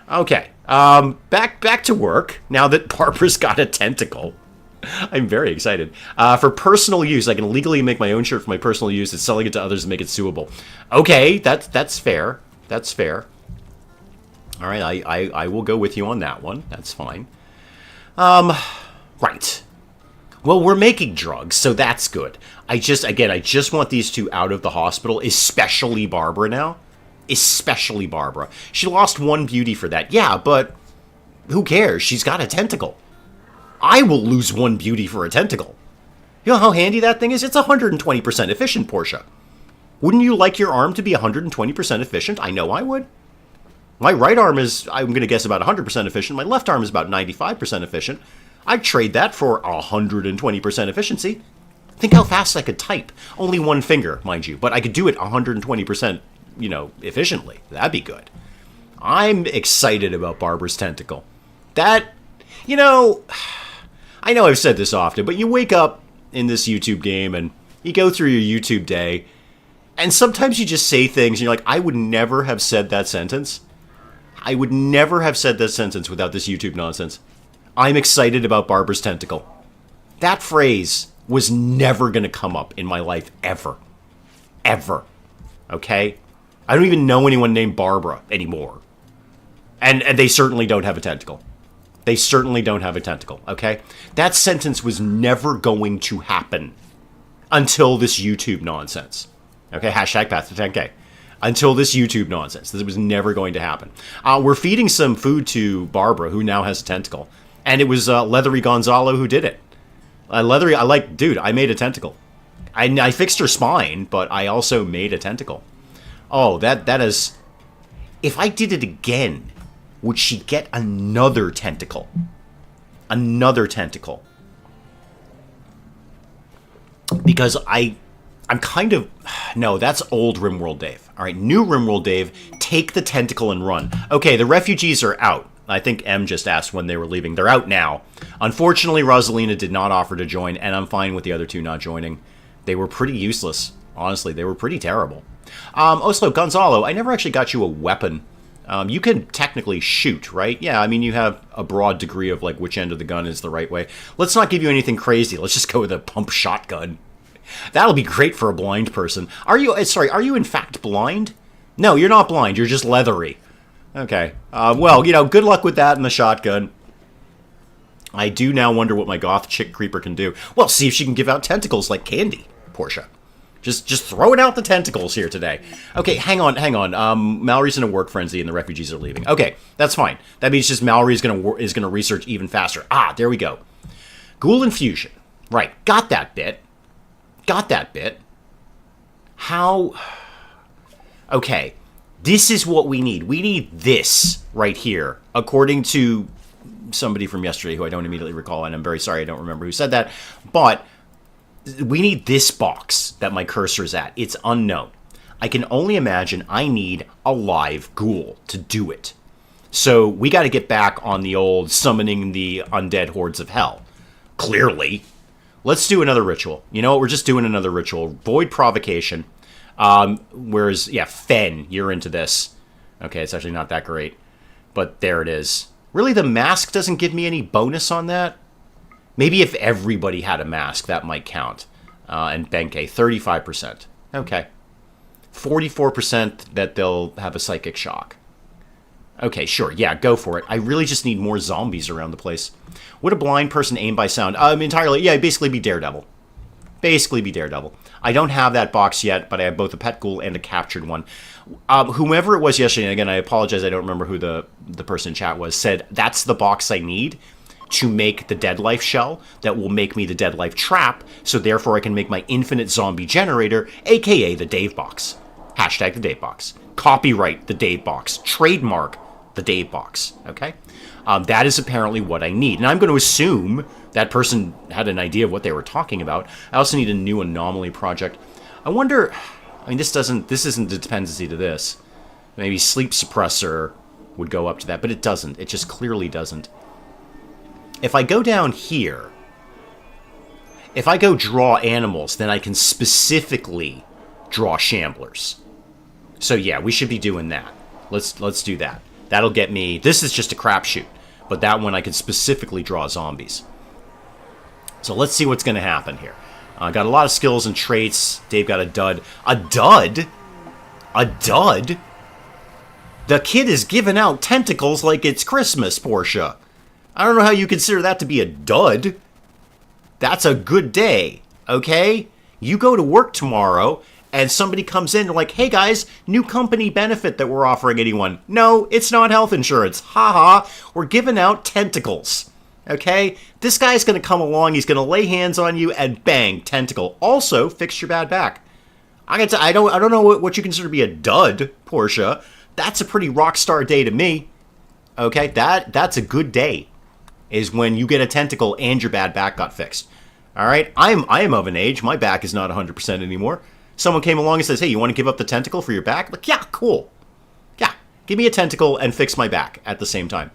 Okay, back to work, now that Barbara's got a tentacle. I'm very excited. For personal use, I can legally make my own shirt for my personal use and selling it to others to make it suable. Okay, that's fair. That's fair. All right, I will go with you on that one. That's fine. Right. Well, we're making drugs, so that's good. I just want these two out of the hospital, especially Barbara now. Especially Barbara. She lost one beauty for that. Yeah, but who cares? She's got a tentacle. I will lose one beauty for a tentacle. You know how handy that thing is? It's 120% efficient, Portia. Wouldn't you like your arm to be 120% efficient? I know I would. My right arm is, I'm going to guess, about 100% efficient. My left arm is about 95% efficient. I'd trade that for 120% efficiency. Think how fast I could type. Only one finger, mind you, but I could do it 120%, efficiently. That'd be good. I'm excited about Barbara's tentacle. I know I've said this often, but you wake up in this YouTube game and you go through your YouTube day, and sometimes you just say things and you're like, I would never have said that sentence. I would never have said that sentence without this YouTube nonsense. I'm excited about Barbara's tentacle. That phrase was never going to come up in my life ever. Ever. Okay? I don't even know anyone named Barbara anymore. And they certainly don't have a tentacle. They certainly don't have a tentacle, okay? That sentence was never going to happen until this YouTube nonsense. Okay, hashtag Path to 10K. Until this YouTube nonsense. This was never going to happen. We're feeding some food to Barbara, who now has a tentacle. And it was Leathery Gonzalo who did it. Leathery, I made a tentacle. I fixed her spine, but I also made a tentacle. Oh, that is... If I did it again, would she get another tentacle? Another tentacle. Because I'm kind of... No, that's old RimWorld Dave. All right, new RimWorld Dave, take the tentacle and run. Okay, the refugees are out. I think M just asked when they were leaving. They're out now. Unfortunately, Rosalina did not offer to join, and I'm fine with the other two not joining. They were pretty useless. Honestly, they were pretty terrible. Oslo, Gonzalo, I never actually got you a weapon. You can technically shoot, right? Yeah, I mean, you have a broad degree of, which end of the gun is the right way. Let's not give you anything crazy. Let's just go with a pump shotgun. That'll be great for a blind person. Are you in fact blind? No, you're not blind. You're just leathery. Okay. Well, good luck with that and the shotgun. I do now wonder what my goth chick creeper can do. Well, see if she can give out tentacles like candy, Portia. Just throwing out the tentacles here today. Okay, hang on. Mallory's in a work frenzy and the refugees are leaving. Okay, that's fine. That means just Mallory is gonna research even faster. Ah, there we go. Ghoul infusion. Right, got that bit. How... Okay, this is what we need. We need this right here, according to somebody from yesterday who I don't immediately recall, and I'm very sorry I don't remember who said that, but we need this box that my cursor is at. It's unknown. I can only imagine I need a live ghoul to do it. So we got to get back on the old summoning the undead hordes of hell. Clearly. Let's do another ritual. You know what? We're just doing another ritual. Void provocation. Whereas, yeah, Fen, you're into this. Okay, it's actually not that great. But there it is. Really, the mask doesn't give me any bonus on that? Maybe if everybody had a mask, that might count. And Benkei, 35%. Okay. 44% that they'll have a psychic shock. Okay, sure. Yeah, go for it. I really just need more zombies around the place. Would a blind person aim by sound? Entirely. Yeah, basically be Daredevil. Basically be Daredevil. I don't have that box yet, but I have both a pet ghoul and a captured one. Whomever it was yesterday, and again, I apologize, I don't remember who the person in chat was, said that's the box I need to make the Dead Life shell that will make me the Dead Life trap, so therefore I can make my infinite zombie generator, aka the Dave box. Hashtag the Dave box. Copyright the Dave box. Trademark the Dave box. Okay? That is apparently what I need. And I'm going to assume that person had an idea of what they were talking about. I also need a new anomaly project. I wonder, I mean, this isn't a dependency to this. Maybe sleep suppressor would go up to that, but it doesn't. It just clearly doesn't. If I go down here, if I go draw animals, then I can specifically draw Shamblers. So yeah, we should be doing that. Let's do that. That'll get me, this is just a crapshoot, but that one I can specifically draw zombies. So let's see what's going to happen here. Got a lot of skills and traits. Dave got a dud. A dud? A dud? The kid is giving out tentacles like it's Christmas, Portia. I don't know how you consider that to be a dud. That's a good day, okay? You go to work tomorrow, and somebody comes in and like, hey guys, new company benefit that we're offering anyone. No, it's not health insurance. Haha, we're giving out tentacles. Okay? This guy's going to come along, he's going to lay hands on you, and bang, tentacle. Also, fix your bad back. I don't know what you consider to be a dud, Portia. That's a pretty rock star day to me. Okay? That's a good day, is when you get a tentacle and your bad back got fixed. Alright? I am of an age, my back is not 100% anymore. Someone came along and says, hey, you want to give up the tentacle for your back? Like, yeah, cool. Yeah, give me a tentacle and fix my back at the same time.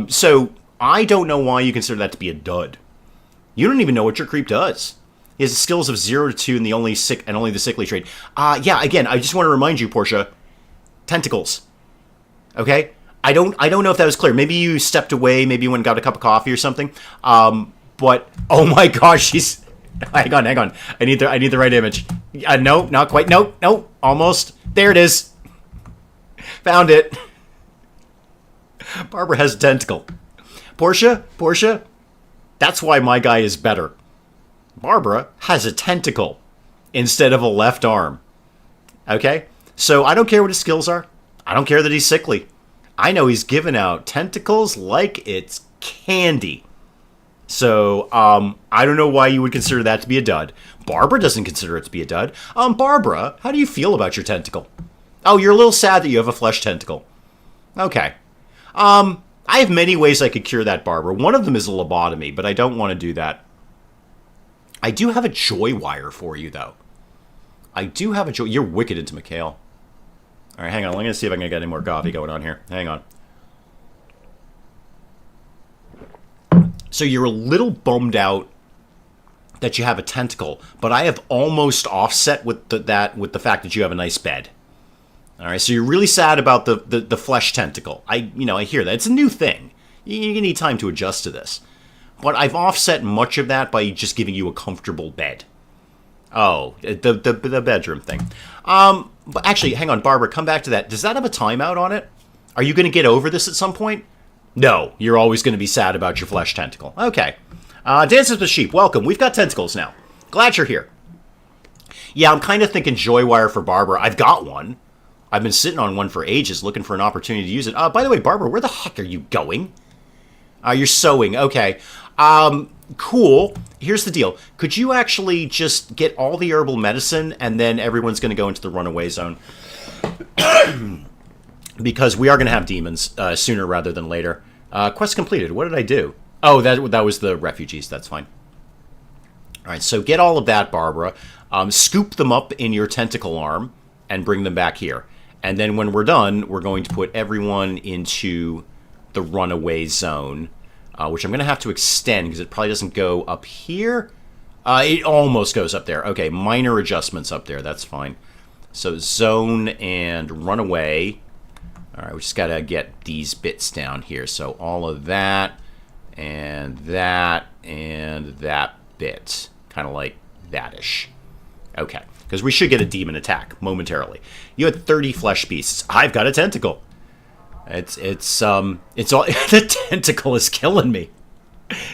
So, I don't know why you consider that to be a dud. You don't even know what your creep does. He has skills of 0 to 2 and only the sickly trait. Yeah, again, I just want to remind you, Portia, tentacles. Okay? I don't know if that was clear. Maybe you stepped away, maybe you went and got a cup of coffee or something. But, oh my gosh, she's... Hang on. I need the right image. No, not quite. No, almost. There it is. Found it. Barbara has a tentacle. Portia, that's why my guy is better. Barbara has a tentacle instead of a left arm. Okay? So I don't care what his skills are. I don't care that he's sickly. I know he's giving out tentacles like it's candy. So, I don't know why you would consider that to be a dud. Barbara doesn't consider it to be a dud. Barbara, how do you feel about your tentacle? Oh, you're a little sad that you have a flesh tentacle. Okay. I have many ways I could cure that, Barbara. One of them is a lobotomy, but I don't want to do that. I do have a joy wire for you, though. I do have a joy... You're wicked into McHale. Alright, hang on. I'm going to see if I can get any more coffee going on here. Hang on. So you're a little bummed out that you have a tentacle, but I have almost offset with the fact that you have a nice bed. All right, so you're really sad about the flesh tentacle. I hear that. It's a new thing. You need time to adjust to this. But I've offset much of that by just giving you a comfortable bed. Oh, the bedroom thing. But actually, hang on, Barbara, come back to that. Does that have a timeout on it? Are you going to get over this at some point? No, you're always going to be sad about your flesh tentacle. Okay. Dances with Sheep, welcome. We've got tentacles now. Glad you're here. Yeah, I'm kind of thinking joy wire for Barbara. I've got one. I've been sitting on one for ages looking for an opportunity to use it. By the way, Barbara, where the heck are you going? You're sewing. Okay. Cool. Here's the deal. Could you actually just get all the herbal medicine and then everyone's going to go into the runaway zone? Because we are going to have demons sooner rather than later. Quest completed. What did I do? Oh, that was the refugees. That's fine. All right, so get all of that, Barbara. Scoop them up in your tentacle arm and bring them back here. And then when we're done, we're going to put everyone into the runaway zone, which I'm going to have to extend because it probably doesn't go up here. It almost goes up there. Okay, minor adjustments up there. That's fine. So zone and runaway. All right, we just got to get these bits down here. So all of that and that and that bit. Kind of like that-ish. Okay, because we should get a demon attack momentarily. You had 30 flesh beasts. I've got a tentacle. It's all the tentacle is killing me.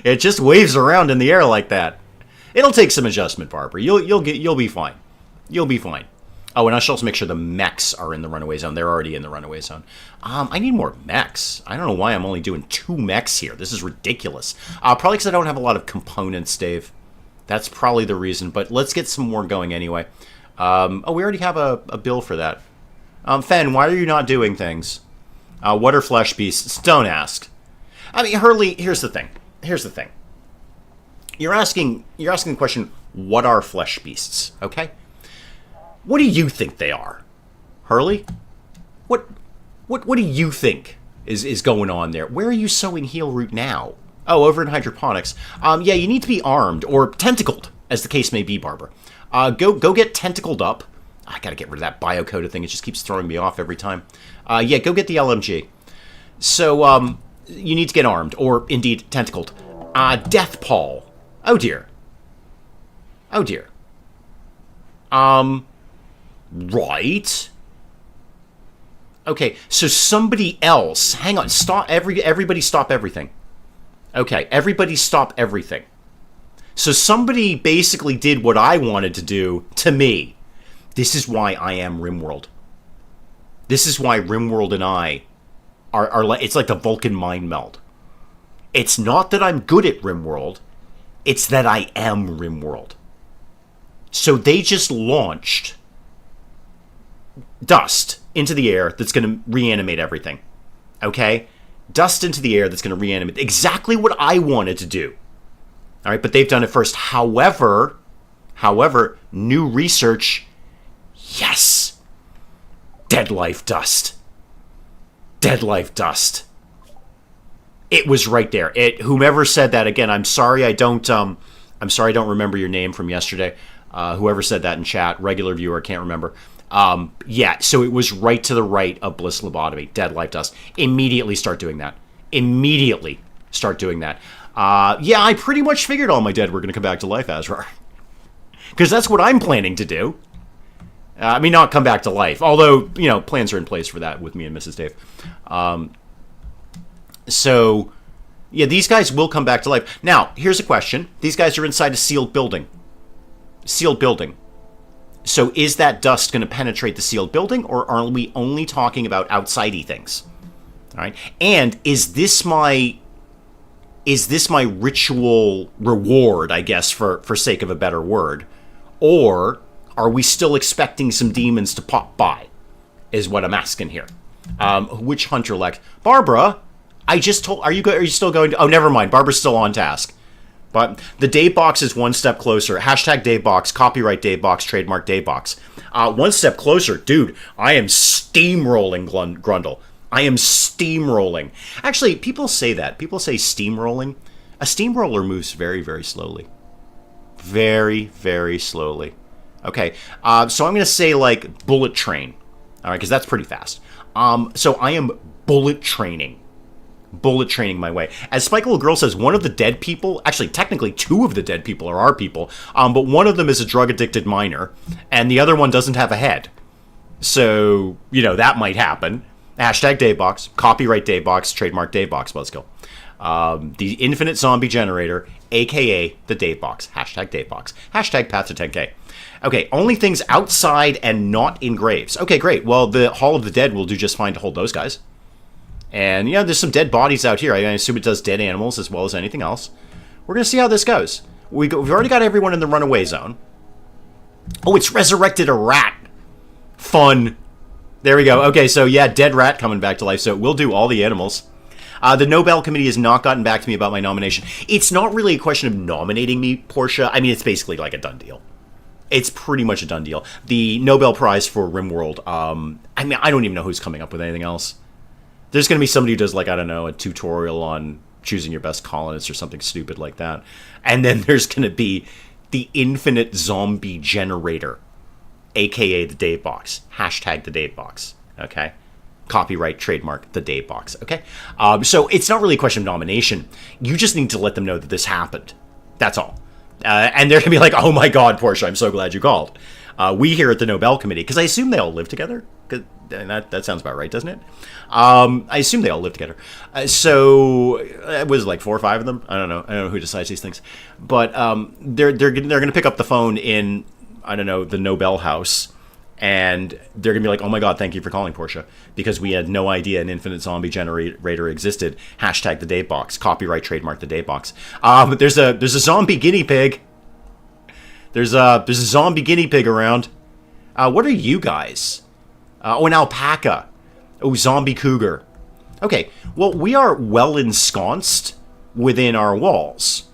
It just waves around in the air like that. It'll take some adjustment, Barbara. You'll be fine. You'll be fine. Oh, and I should also make sure the mechs are in the runaway zone. They're already in the runaway zone. I need more mechs. I don't know why I'm only doing 2 mechs here. This is ridiculous. Probably because I don't have a lot of components, Dave. That's probably the reason. But let's get some more going anyway. Oh, we already have a bill for that. Fen, why are you not doing things? What are flesh beasts? Don't ask. I mean, Hurley, here's the thing. You're asking the question, what are flesh beasts? Okay? What do you think they are? Hurley? What do you think is going on there? Where are you sowing heel root now? Oh, over in hydroponics. Yeah, you need to be armed, or tentacled, as the case may be, Barbara. Go get tentacled up. I gotta get rid of that biocoded thing. It just keeps throwing me off every time. Yeah, go get the LMG. So, you need to get armed, or indeed tentacled. Death Paul. Oh dear. Oh dear. Right. Okay, so somebody else. Hang on. Stop. Everybody stop everything. Okay, everybody stop everything. So somebody basically did what I wanted to do to me. This is why I am RimWorld. This is why RimWorld and I are like, it's like the Vulcan mind meld. It's not that I'm good at RimWorld. It's that I am RimWorld. So they just launched dust into the air that's going to reanimate everything. Okay? Dust into the air that's going to reanimate. Exactly what I wanted to do. All right, but they've done it first. However, new research, yes. Dead life dust. Dead life dust. It was right there. Whomever said that, again, I'm sorry I don't remember your name from yesterday. Whoever said that in chat, regular viewer, can't remember. Yeah, so it was right to the right of Bliss Lobotomy, dead life dust. Immediately start doing that. Immediately start doing that. Yeah, I pretty much figured all my dead were going to come back to life, Azrar. Because that's what I'm planning to do. I mean, not come back to life. Although, you know, plans are in place for that with me and Mrs. Dave. So, yeah, these guys will come back to life. Now, here's a question. These guys are inside a sealed building. Sealed building. So is that dust going to penetrate the sealed building, or are we only talking about outsidey things? All right. And is this my ritual reward, I guess, for sake of a better word? Or are we still expecting some demons to pop by, is what I'm asking here. Which hunter elect? Barbara, I just told, are you still going to, oh, never mind. Barbara's still on task. But the Davebox is one step closer. Hashtag Davebox, copyright Davebox, trademark Davebox. One step closer. Dude, I am steamrolling Grundle. I am steamrolling. Actually, people say that. People say steamrolling. A steamroller moves very, very slowly. Very, very slowly. Okay, so I'm going to say, like, bullet train. All right, because that's pretty fast. So I am bullet training my way. As Spike Little Girl says, one of the dead people, actually technically 2 of the dead people are our people, but one of them is a drug-addicted miner, and the other one doesn't have a head. So, you know, that might happen. Hashtag Davebox, copyright Davebox, trademark Davebox, buzzkill. The infinite zombie generator, aka the Davebox. Hashtag Davebox. Hashtag Path to 10K. Okay, only things outside and not in graves. Okay, great. Well, the Hall of the Dead will do just fine to hold those guys. And, yeah, there's some dead bodies out here. I assume it does dead animals as well as anything else. We're going to see how this goes. We've already got everyone in the runaway zone. Oh, it's resurrected a rat. Fun. There we go. Okay, so, yeah, dead rat coming back to life. So we'll do all the animals. The Nobel Committee has not gotten back to me about my nomination. It's not really a question of nominating me, Portia. I mean, it's basically like a done deal. It's pretty much a done deal. The Nobel Prize for RimWorld, I mean, I don't even know who's coming up with anything else. There's going to be somebody who does, like, I don't know, a tutorial on choosing your best colonists or something stupid like that. And then there's going to be the infinite zombie generator, a.k.a. the Davebox. Hashtag the Davebox. Okay? copyright, trademark, the Dave box, okay? So it's not really a question of nomination. You just need to let them know that this happened. That's all. And they're going to be like, oh my God, Portia, I'm so glad you called. We here at the Nobel Committee, because I assume they all live together. And that sounds about right, doesn't it? I assume they all live together. So it was like 4 or 5 of them. I don't know who decides these things. But they're going to pick up the phone in, I don't know, the Nobel House. And they're going to be like, oh my God, thank you for calling, Portia. Because we had no idea an infinite zombie generator existed. Hashtag the Dave box. Copyright, trademark, the Dave box. But there's a zombie guinea pig. There's a zombie guinea pig around. What are you guys? An alpaca. Oh, zombie cougar. Okay, well, we are well ensconced within our walls.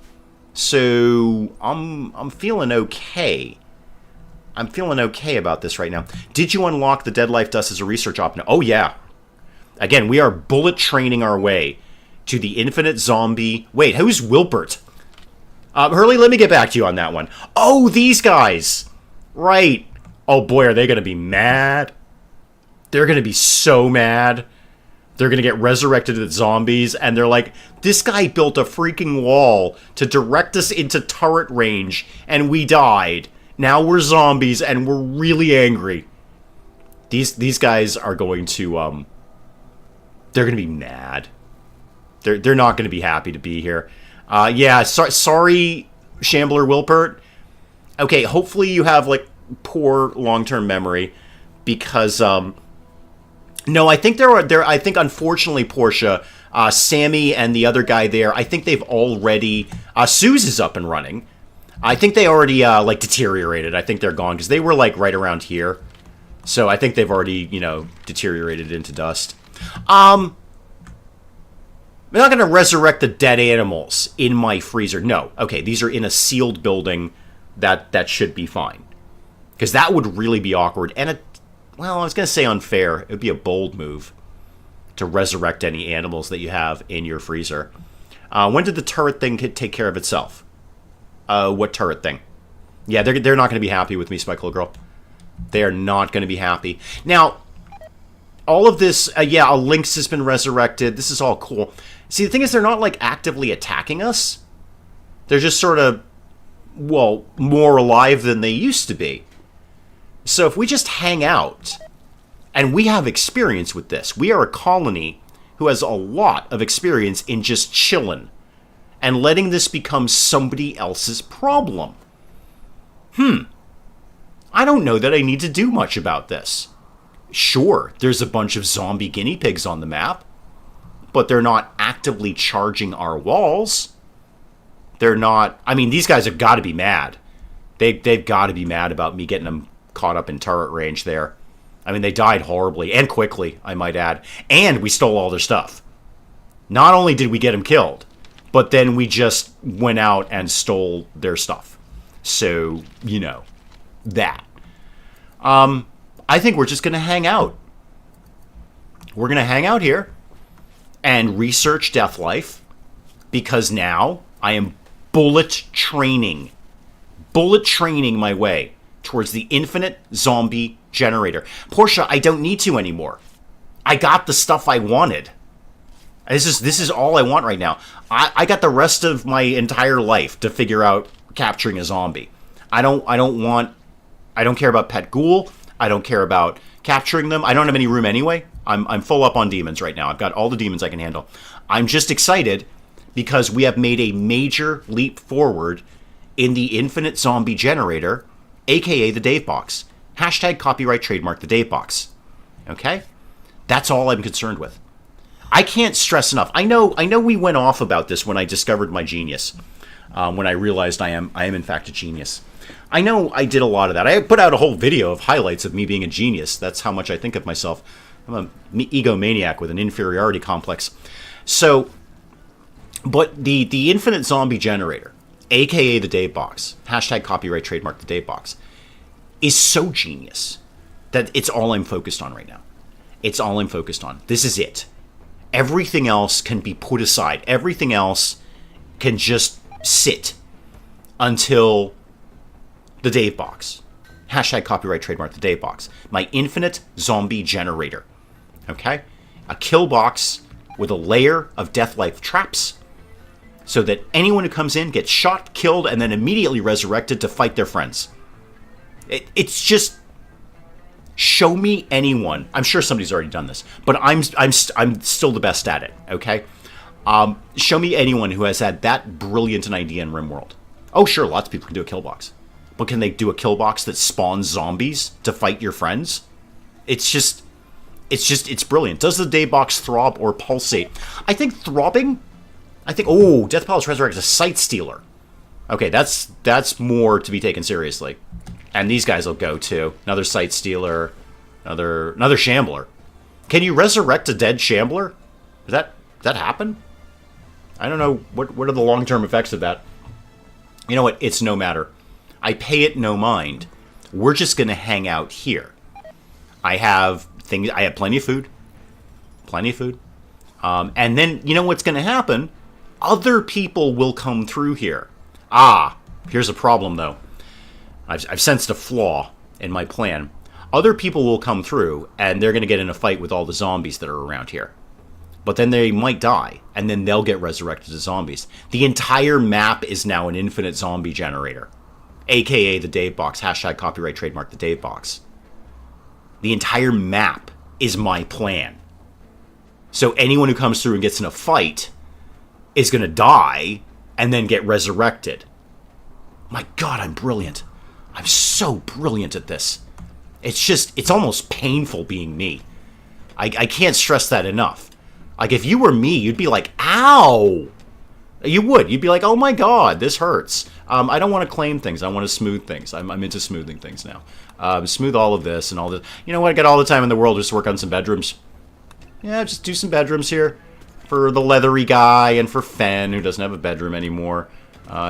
So I'm feeling okay. I'm feeling okay about this right now. Did you unlock the Dead Life Dust as a research option? Oh, yeah. Again, we are bullet training our way to the infinite zombie... Wait, who's Wilbert? Hurley, let me get back to you on that one. Oh, these guys. Right. Oh, boy, are they going to be mad. They're going to be so mad. They're going to get resurrected as zombies, and they're like, this guy built a freaking wall to direct us into turret range, and we died. Now we're zombies, and we're really angry. These guys are going to, they're going to be mad. They're not going to be happy to be here. Yeah, sorry, Shambler Wilpert. Okay, hopefully you have, like, poor long-term memory, because, no, I think I think, unfortunately, Portia, Sammy and the other guy there, I think they've already, Suze is up and running. I think they already, like, deteriorated. I think they're gone, because they were, like, right around here. So I think they've already, you know, deteriorated into dust. I'm not going to resurrect the dead animals in my freezer. No. Okay, these are in a sealed building. That should be fine. Because that would really be awkward. And, well, I was going to say unfair. It would be a bold move to resurrect any animals that you have in your freezer. When did the turret thing take care of itself? What turret thing? Yeah, they're not going to be happy with me, Spike Little Girl. They are not going to be happy. Now, all of this, yeah, a lynx has been resurrected. This is all cool. See, the thing is, they're not, like, actively attacking us. They're just sort of, well, more alive than they used to be. So if we just hang out, and we have experience with this. We are a colony who has a lot of experience in just chilling and letting this become somebody else's problem. I don't know that I need to do much about this. Sure, there's a bunch of zombie guinea pigs on the map, but they're not actively charging our walls. They're not... I mean, these guys have got to be mad. They've got to be mad about me getting them caught up in turret range there. I mean, they died horribly, and quickly, I might add. And we stole all their stuff. Not only did we get them killed, but then we just went out and stole their stuff. So, you know, that. I think we're just going to hang out. We're going to hang out here and research Death Life, because now I am bullet training my way towards the infinite zombie generator. Portia, I don't need to anymore. I got the stuff I wanted. This is all I want right now. I got the rest of my entire life to figure out capturing a zombie. I don't care about pet ghoul. I don't care about capturing them. I don't have any room anyway. I'm full up on demons right now. I've got all the demons I can handle. I'm just excited because we have made a major leap forward in the infinite zombie generator, aka the Dave box. Hashtag copyright trademark the Dave box. Okay? That's all I'm concerned with. I can't stress enough. I know we went off about this when I discovered my genius. When I realized I am in fact a genius. I know I did a lot of that. I put out a whole video of highlights of me being a genius. That's how much I think of myself. I'm an egomaniac with an inferiority complex. So, but the infinite zombie generator, aka the Dave box, hashtag copyright trademark the Dave box, is so genius that it's all I'm focused on right now. It's all I'm focused on. This is it. Everything else can be put aside. Everything else can just sit until the Dave box. Hashtag copyright trademark the Dave box. My infinite zombie generator. Okay? A kill box with a layer of death life traps so that anyone who comes in gets shot, killed, and then immediately resurrected to fight their friends. It's just... Show me anyone. I'm sure somebody's already done this, but I'm still the best at it, okay? Show me anyone who has had that brilliant an idea in RimWorld. Oh, sure, lots of people can do a kill box. But can they do a kill box that spawns zombies to fight your friends? It's brilliant. Does the day box throb or pulsate? I think throbbing... oh, Death Palace Resurrect is a Sight Stealer. Okay, that's more to be taken seriously. And these guys will go too. Another Sight Stealer, another Shambler. Can you resurrect a dead Shambler? Does that happen? I don't know. What are the long-term effects of that? You know what? It's no matter. I pay it no mind. We're just going to hang out here. I have plenty of food. And then, you know what's going to happen? Other people will come through here. Here's a problem, though. I've sensed a flaw in my plan. Other people will come through, and they're going to get in a fight with all the zombies that are around here. But then they might die, and then they'll get resurrected as zombies. The entire map is now an infinite zombie generator. AKA the Dave Box. # copyright trademark the Dave Box. The entire map is my plan. So anyone who comes through and gets in a fight is going to die and then get resurrected. My God, I'm brilliant. I'm so brilliant at this. It's almost painful being me. I can't stress that enough. Like, if you were me, you'd be like, ow! You would. You'd be like, oh my God, this hurts. I don't want to claim things. I want to smooth things. I'm into smoothing things now. Smooth all of this and all this. You know what? I got all the time in the world just to work on some bedrooms. Yeah, just do some bedrooms here. For the leathery guy and for Fen, who doesn't have a bedroom anymore.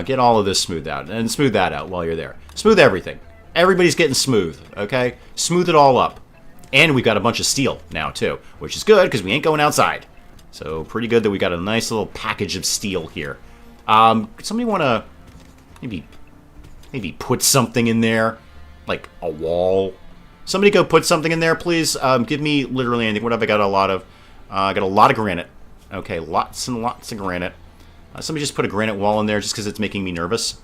Get all of this smoothed out. And smooth that out while you're there. Smooth everything. Everybody's getting smooth, okay? Smooth it all up. And we've got a bunch of steel now, too. Which is good, because we ain't going outside. So, pretty good that we got a nice little package of steel here. Somebody want to maybe put something in there? Like a wall? Somebody go put something in there, please. Give me literally anything. What have I got a lot of? I got a lot of granite. Okay, lots and lots of granite. Somebody just put a granite wall in there just because it's making me nervous.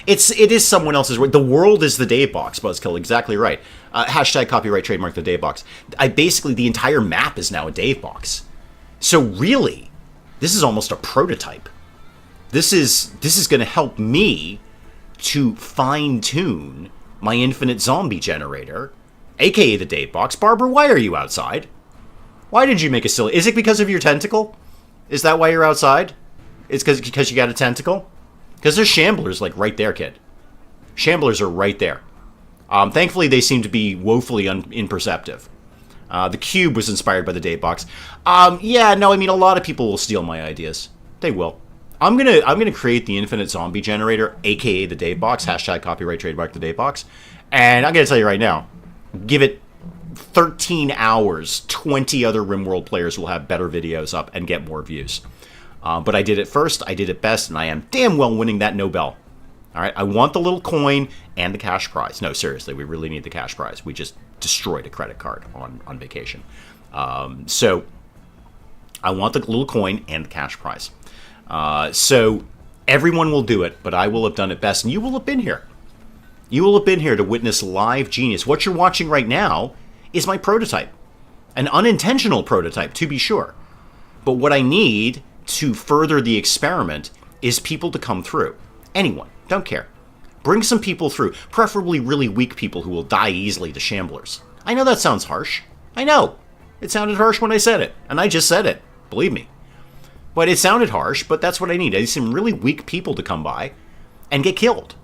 It is someone else's. The world is the Dave Box, Buzzkill. Exactly right. # copyright trademark the Dave Box. Basically, the entire map is now a Dave Box. So really, this is almost a prototype. This is going to help me to fine-tune my infinite zombie generator, aka the Dave Box. Barbara, why are you outside? Why did you make a silly... Is it because of your tentacle? Is that why you're outside? It's because you got a tentacle? Because there's Shamblers, like, right there, kid. Shamblers are right there. Thankfully, they seem to be woefully imperceptive. The cube was inspired by the Dave Box. Yeah, no, I mean, a lot of people will steal my ideas. They will. I'm gonna create the infinite zombie generator, aka the Dave Box. # copyright trademark the Dave Box. And I'm gonna tell you right now, give it 13 hours, 20 other RimWorld players will have better videos up and get more views. But I did it first, I did it best, and I am damn well winning that Nobel. Alright, I want the little coin and the cash prize. No, seriously, we really need the cash prize. We just destroyed a credit card on vacation. So, I want the little coin and the cash prize. So, everyone will do it, but I will have done it best, and you will have been here. You will have been here to witness live genius. What you're watching right now is my prototype. An unintentional prototype, to be sure. But what I need to further the experiment is people to come through. Anyone. Don't care. Bring some people through. Preferably really weak people who will die easily to Shamblers. I know that sounds harsh. I know. It sounded harsh when I said it. And I just said it. Believe me. But it sounded harsh, but that's what I need. I need some really weak people to come by and get killed.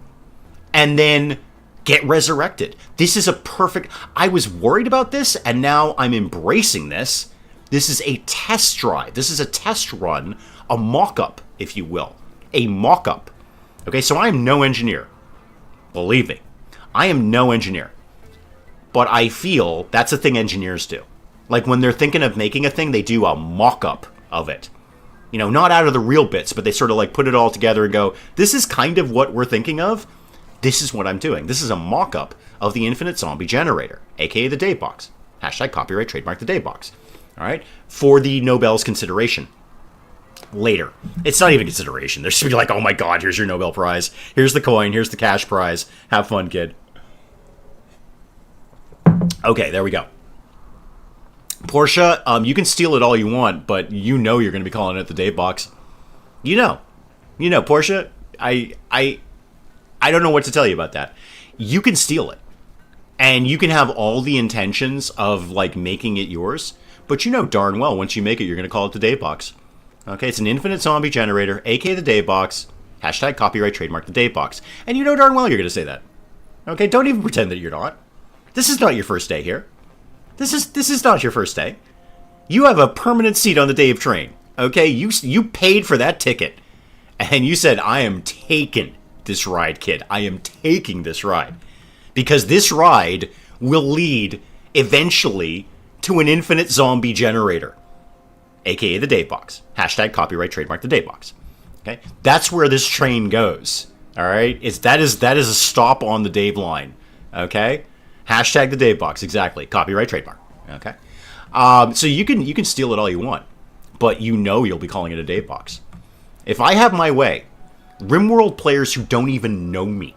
And then get resurrected. This is a perfect... I was worried about this, and now I'm embracing this. This is a test drive. This is a test run, a mock-up, if you will. A mock-up. Okay, so I am no engineer. Believe me. I am no engineer. But I feel that's a thing engineers do. Like, when they're thinking of making a thing, they do a mock-up of it. You know, not out of the real bits, but they sort of like put it all together and go, this is kind of what we're thinking of. This is what I'm doing. This is a mock-up of the infinite zombie generator, aka the Dave Box. # Hashtag copyright trademark the Dave box. All right? For the Nobel's consideration. Later. It's not even consideration. They're just be like, oh my god, here's your Nobel Prize. Here's the coin. Here's the cash prize. Have fun, kid. Okay, there we go. Portia, you can steal it all you want, but you know you're going to be calling it the Dave box. You know, Portia, I don't know what to tell you about that. You can steal it. And you can have all the intentions of, like, making it yours, but you know darn well once you make it, you're going to call it the Dave box. Okay, it's an infinite zombie generator, aka the Dave box, hashtag copyright trademark the Dave box. And you know darn well you're going to say that. Okay, don't even pretend that you're not. This is not your first day here. This is not your first day. You have a permanent seat on the Dave train. Okay, you paid for that ticket. And you said, I am taking this ride, kid. I am taking this ride. Because this ride will lead, eventually, to an infinite zombie generator. AKA the Dave box. Hashtag copyright trademark the Dave box. Okay? That's where this train goes. Alright? That is a stop on the Dave line. Okay? Hashtag the Dave box. Exactly. Copyright trademark. Okay? So you can steal it all you want. But you know you'll be calling it a Dave box. If I have my way, RimWorld players who don't even know me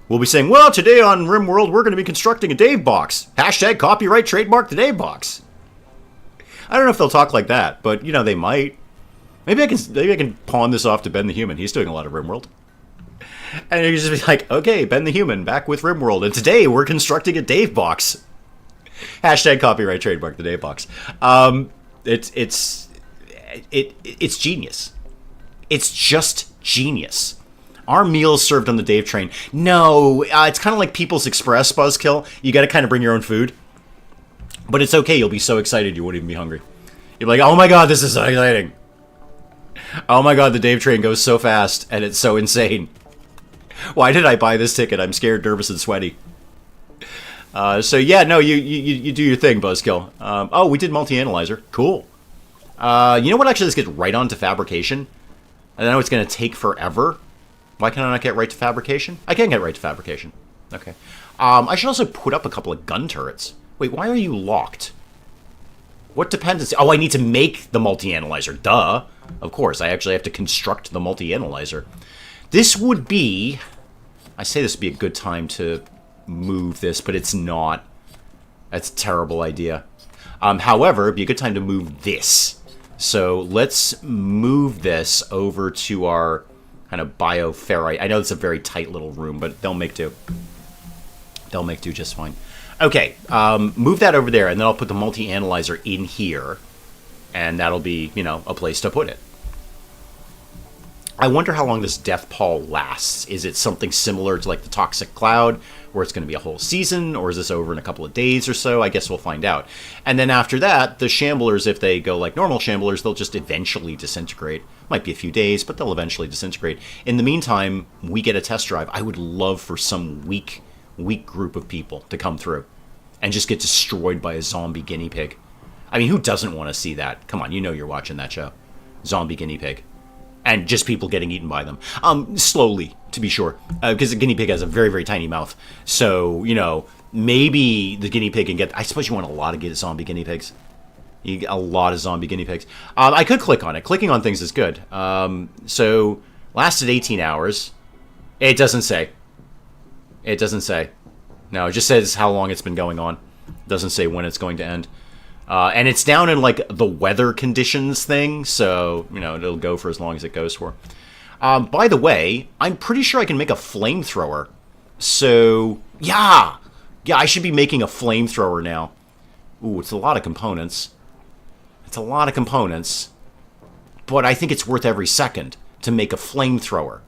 will be saying, well, today on RimWorld, we're going to be constructing a Dave box. Hashtag copyright trademark the Dave box. I don't know if they'll talk like that, but, you know, they might. Maybe I can pawn this off to Ben the Human. He's doing a lot of RimWorld. And you just be like, okay, Ben the Human, back with RimWorld, and today we're constructing a Dave box. Hashtag copyright trademark the Dave box. It's genius. It's just genius. Our meals served on the Dave train. No, it's kind of like People's Express, Buzzkill. You got to kind of bring your own food. But it's okay. You'll be so excited you won't even be hungry. You'll be like, oh my god, this is so exciting. Oh my god, the Dave train goes so fast, and it's so insane. Why did I buy this ticket? I'm scared, nervous, and sweaty. So yeah, no, you do your thing, Buzzkill. Oh, we did multi-analyzer. Cool. You know what? Actually, let's get right on to fabrication. I know it's going to take forever. Why can I not get right to fabrication? I can get right to fabrication. Okay. I should also put up a couple of gun turrets. Wait, why are you locked? What dependency? Oh, I need to make the multi-analyzer. Duh. Of course, I actually have to construct the multi-analyzer. This would be... I say this would be a good time to move this, but it's not. That's a terrible idea. However, it'd be a good time to move this. So let's move this over to our kind of bioferrite. I know it's a very tight little room, but they'll make do. They'll make do just fine. Okay, move that over there, and then I'll put the multi-analyzer in here, and that'll be, you know, a place to put it. I wonder how long this death pall lasts. Is it something similar to, like, the Toxic Cloud, where it's going to be a whole season, or is this over in a couple of days or so? I guess we'll find out. And then after that, the Shamblers, if they go like normal Shamblers, they'll just eventually disintegrate. Might be a few days, but they'll eventually disintegrate. In the meantime, we get a test drive. I would love for some weak group of people to come through and just get destroyed by a zombie guinea pig. I mean, who doesn't want to see that? Come on, you know you're watching that show. Zombie guinea pig. And just people getting eaten by them. Slowly, to be sure. Because the guinea pig has a very, very tiny mouth. So, you know, maybe the guinea pig can get... I suppose you want a lot of zombie guinea pigs. You get a lot of zombie guinea pigs. I could click on it. Clicking on things is good. So, lasted 18 hours. It doesn't say. It doesn't say. No, it just says how long it's been going on. It doesn't say when it's going to end. And it's down in, like, the weather conditions thing, so, you know, it'll go for as long as it goes for. By the way, I'm pretty sure I can make a flamethrower. So, yeah! Yeah, I should be making a flamethrower now. Ooh, it's a lot of components. It's a lot of components. But I think it's worth every second to make a flamethrower.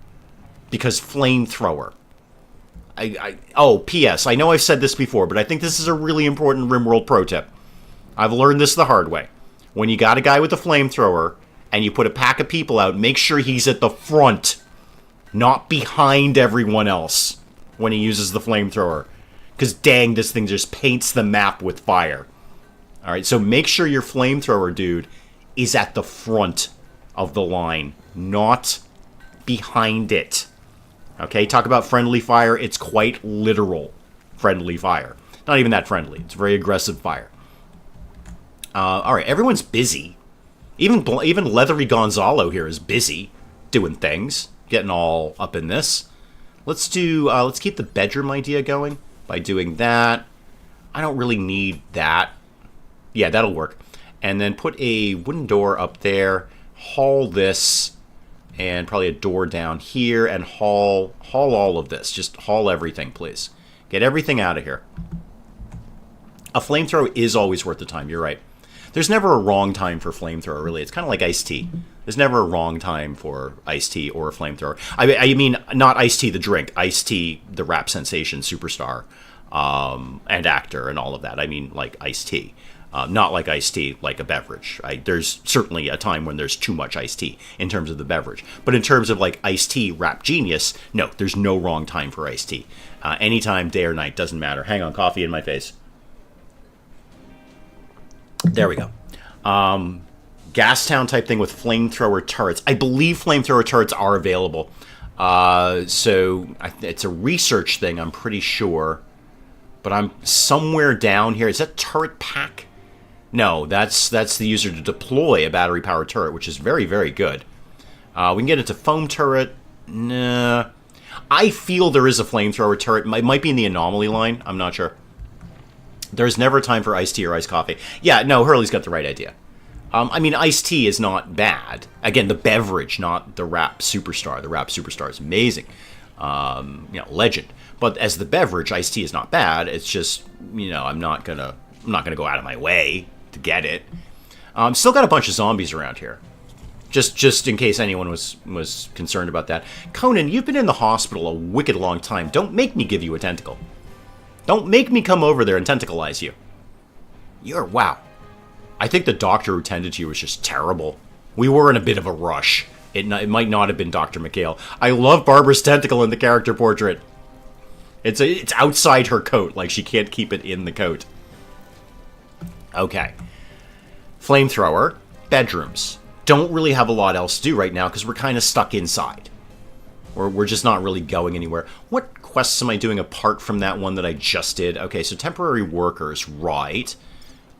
Because flamethrower. Oh, P.S. I know I've said this before, but I think this is a really important RimWorld pro tip. I've learned this the hard way. When you got a guy with a flamethrower, and you put a pack of people out, make sure he's at the front, not behind everyone else, when he uses the flamethrower. Because dang, this thing just paints the map with fire. Alright, so make sure your flamethrower dude is at the front of the line, not behind it. Okay, talk about friendly fire, it's quite literal friendly fire. not even that friendly. It's very aggressive fire. All right, everyone's busy. Even Leathery Gonzalo here is busy doing things, getting all up in this. Let's keep the bedroom idea going by doing that. I don't really need that. Yeah, that'll work. And then put a wooden door up there. Haul this, and probably a door down here, and haul all of this. Just haul everything, please. Get everything out of here. A flamethrower is always worth the time. You're right. There's never a wrong time for flamethrower, really. It's kind of like iced tea. There's never a wrong time for iced tea or a flamethrower. I mean, not iced tea, the drink. Iced tea, the rap sensation, superstar, and actor, and all of that. I mean, like iced tea. Not like iced tea, like a beverage. There's certainly a time when there's too much iced tea in terms of the beverage. But in terms of like iced tea, rap genius, no, there's no wrong time for iced tea. Anytime, day or night, doesn't matter. Hang on, coffee in my face. There we go. Gastown type thing with flamethrower turrets. I believe flamethrower turrets are available. So it's a research thing, I'm pretty sure. But I'm somewhere down here. Is that turret pack? No, that's the user to deploy a battery-powered turret, which is very, very good. We can get into foam turret. Nah. I feel there is a flamethrower turret. It might be in the Anomaly line. I'm not sure. There's never time for iced tea or iced coffee. Yeah, no, Hurley's got the right idea. I mean, iced tea is not bad. Again, the beverage, not the rap superstar. The rap superstar is amazing. Legend. But as the beverage, iced tea is not bad. It's just, I'm not gonna go out of my way to get it. Still got a bunch of zombies around here. Just in case anyone was concerned about that. Conan, you've been in the hospital a wicked long time. Don't make me give you a tentacle. Don't make me come over there and tentacleize you. Wow. I think the doctor who tended to you was just terrible. We were in a bit of a rush. It might not have been Dr. McHale. I love Barbara's tentacle in the character portrait. It's outside her coat, like she can't keep it in the coat. Okay. Flamethrower. Bedrooms. Don't really have a lot else to do right now because we're kind of stuck inside. We're just not really going anywhere. What quests am I doing apart from that one that I just did? Okay, so temporary workers, right.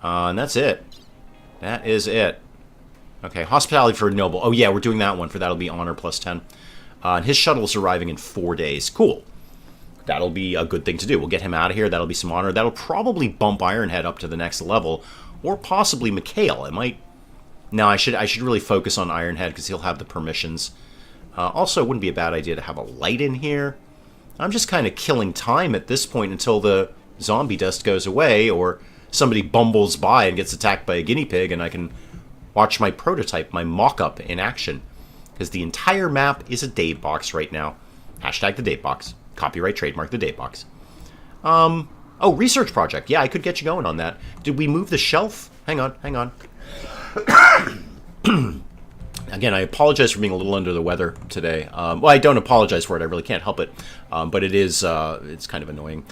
And that's it. That is it. Okay, hospitality for a noble. Oh yeah, we're doing that one. For that'll be honor plus 10. And his shuttle's arriving in 4 days. Cool. That'll be a good thing to do. We'll get him out of here. That'll be some honor. That'll probably bump Ironhead up to the next level. Or possibly McHale. It might... No, I should really focus on Ironhead because he'll have the permissions. Also, it wouldn't be a bad idea to have a light in here. I'm just kind of killing time at this point until the zombie dust goes away or somebody bumbles by and gets attacked by a guinea pig and I can watch my prototype, my mock-up in action. Because the entire map is a Dave box right now. Hashtag the Dave box. Copyright trademark the Dave box. Oh, research project. Yeah, I could get you going on that. Did we move the shelf? Hang on. Again, I apologize for being a little under the weather today. Well, I don't apologize for it. I really can't help it. But it is, it's kind of annoying.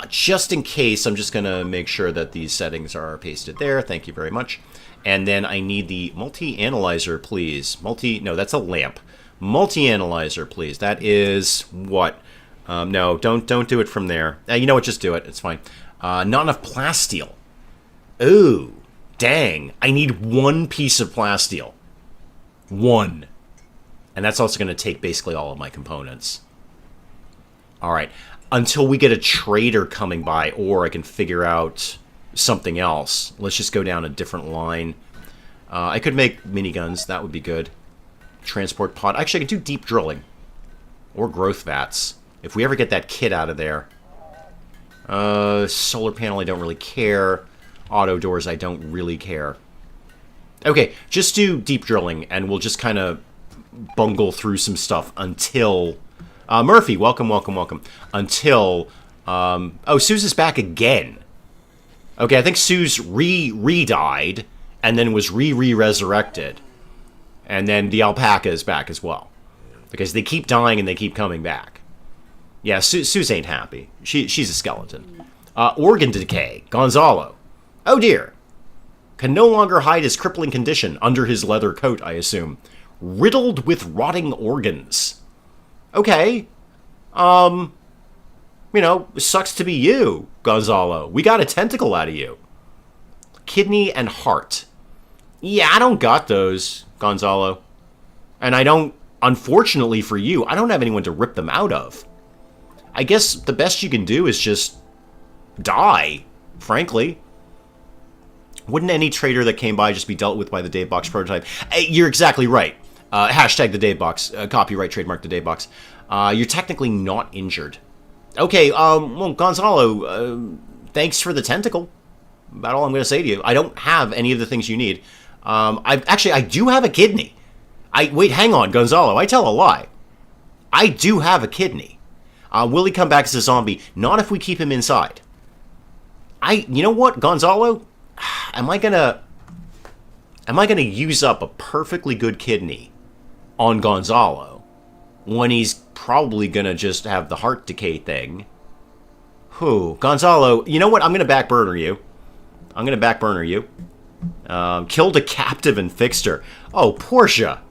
Just in case, I'm just going to make sure that these settings are pasted there. Thank you very much. And then I need the multi-analyzer, please. No, that's a lamp. Multi-analyzer, please. That is what? No, don't do it from there. You know what? Just do it. It's fine. Not enough plasteel. Ooh, dang. I need one piece of plasteel. One. And that's also going to take basically all of my components. Alright. Until we get a trader coming by, or I can figure out something else. Let's just go down a different line. I could make miniguns. That would be good. Transport pod. Actually, I could do deep drilling. Or growth vats. If we ever get that kit out of there. Solar panel, I don't really care. Auto doors, I don't really care. Okay, just do deep drilling, and we'll just kind of bungle through some stuff until... Murphy, welcome. Until... oh, Suze is back again. Okay, I think Suze re-died, and then was re-resurrected. And then the alpaca is back as well. Because they keep dying and they keep coming back. Yeah, Suze ain't happy. She's a skeleton. Organ decay. Gonzalo. Oh dear. Can no longer hide his crippling condition under his leather coat, I assume. Riddled with rotting organs. Okay. You know, sucks to be you, Gonzalo. We got a tentacle out of you. Kidney and heart. Yeah, I don't got those, Gonzalo. And I don't, unfortunately for you, I don't have anyone to rip them out of. I guess the best you can do is just die, frankly. Wouldn't any trader that came by just be dealt with by the Davebox prototype? Hey, you're exactly right. Hashtag the Davebox. Copyright trademark the Davebox. You're technically not injured. Okay, well, Gonzalo, thanks for the tentacle. About all I'm going to say to you. I don't have any of the things you need. I do have a kidney. Wait, hang on, Gonzalo. I tell a lie. I do have a kidney. Will he come back as a zombie? Not if we keep him inside. You know what, Gonzalo? Am I gonna use up a perfectly good kidney on Gonzalo when he's probably gonna just have the heart decay thing? Gonzalo, you know what? I'm gonna backburner you. Killed a captive and fixed her. Oh, Portia.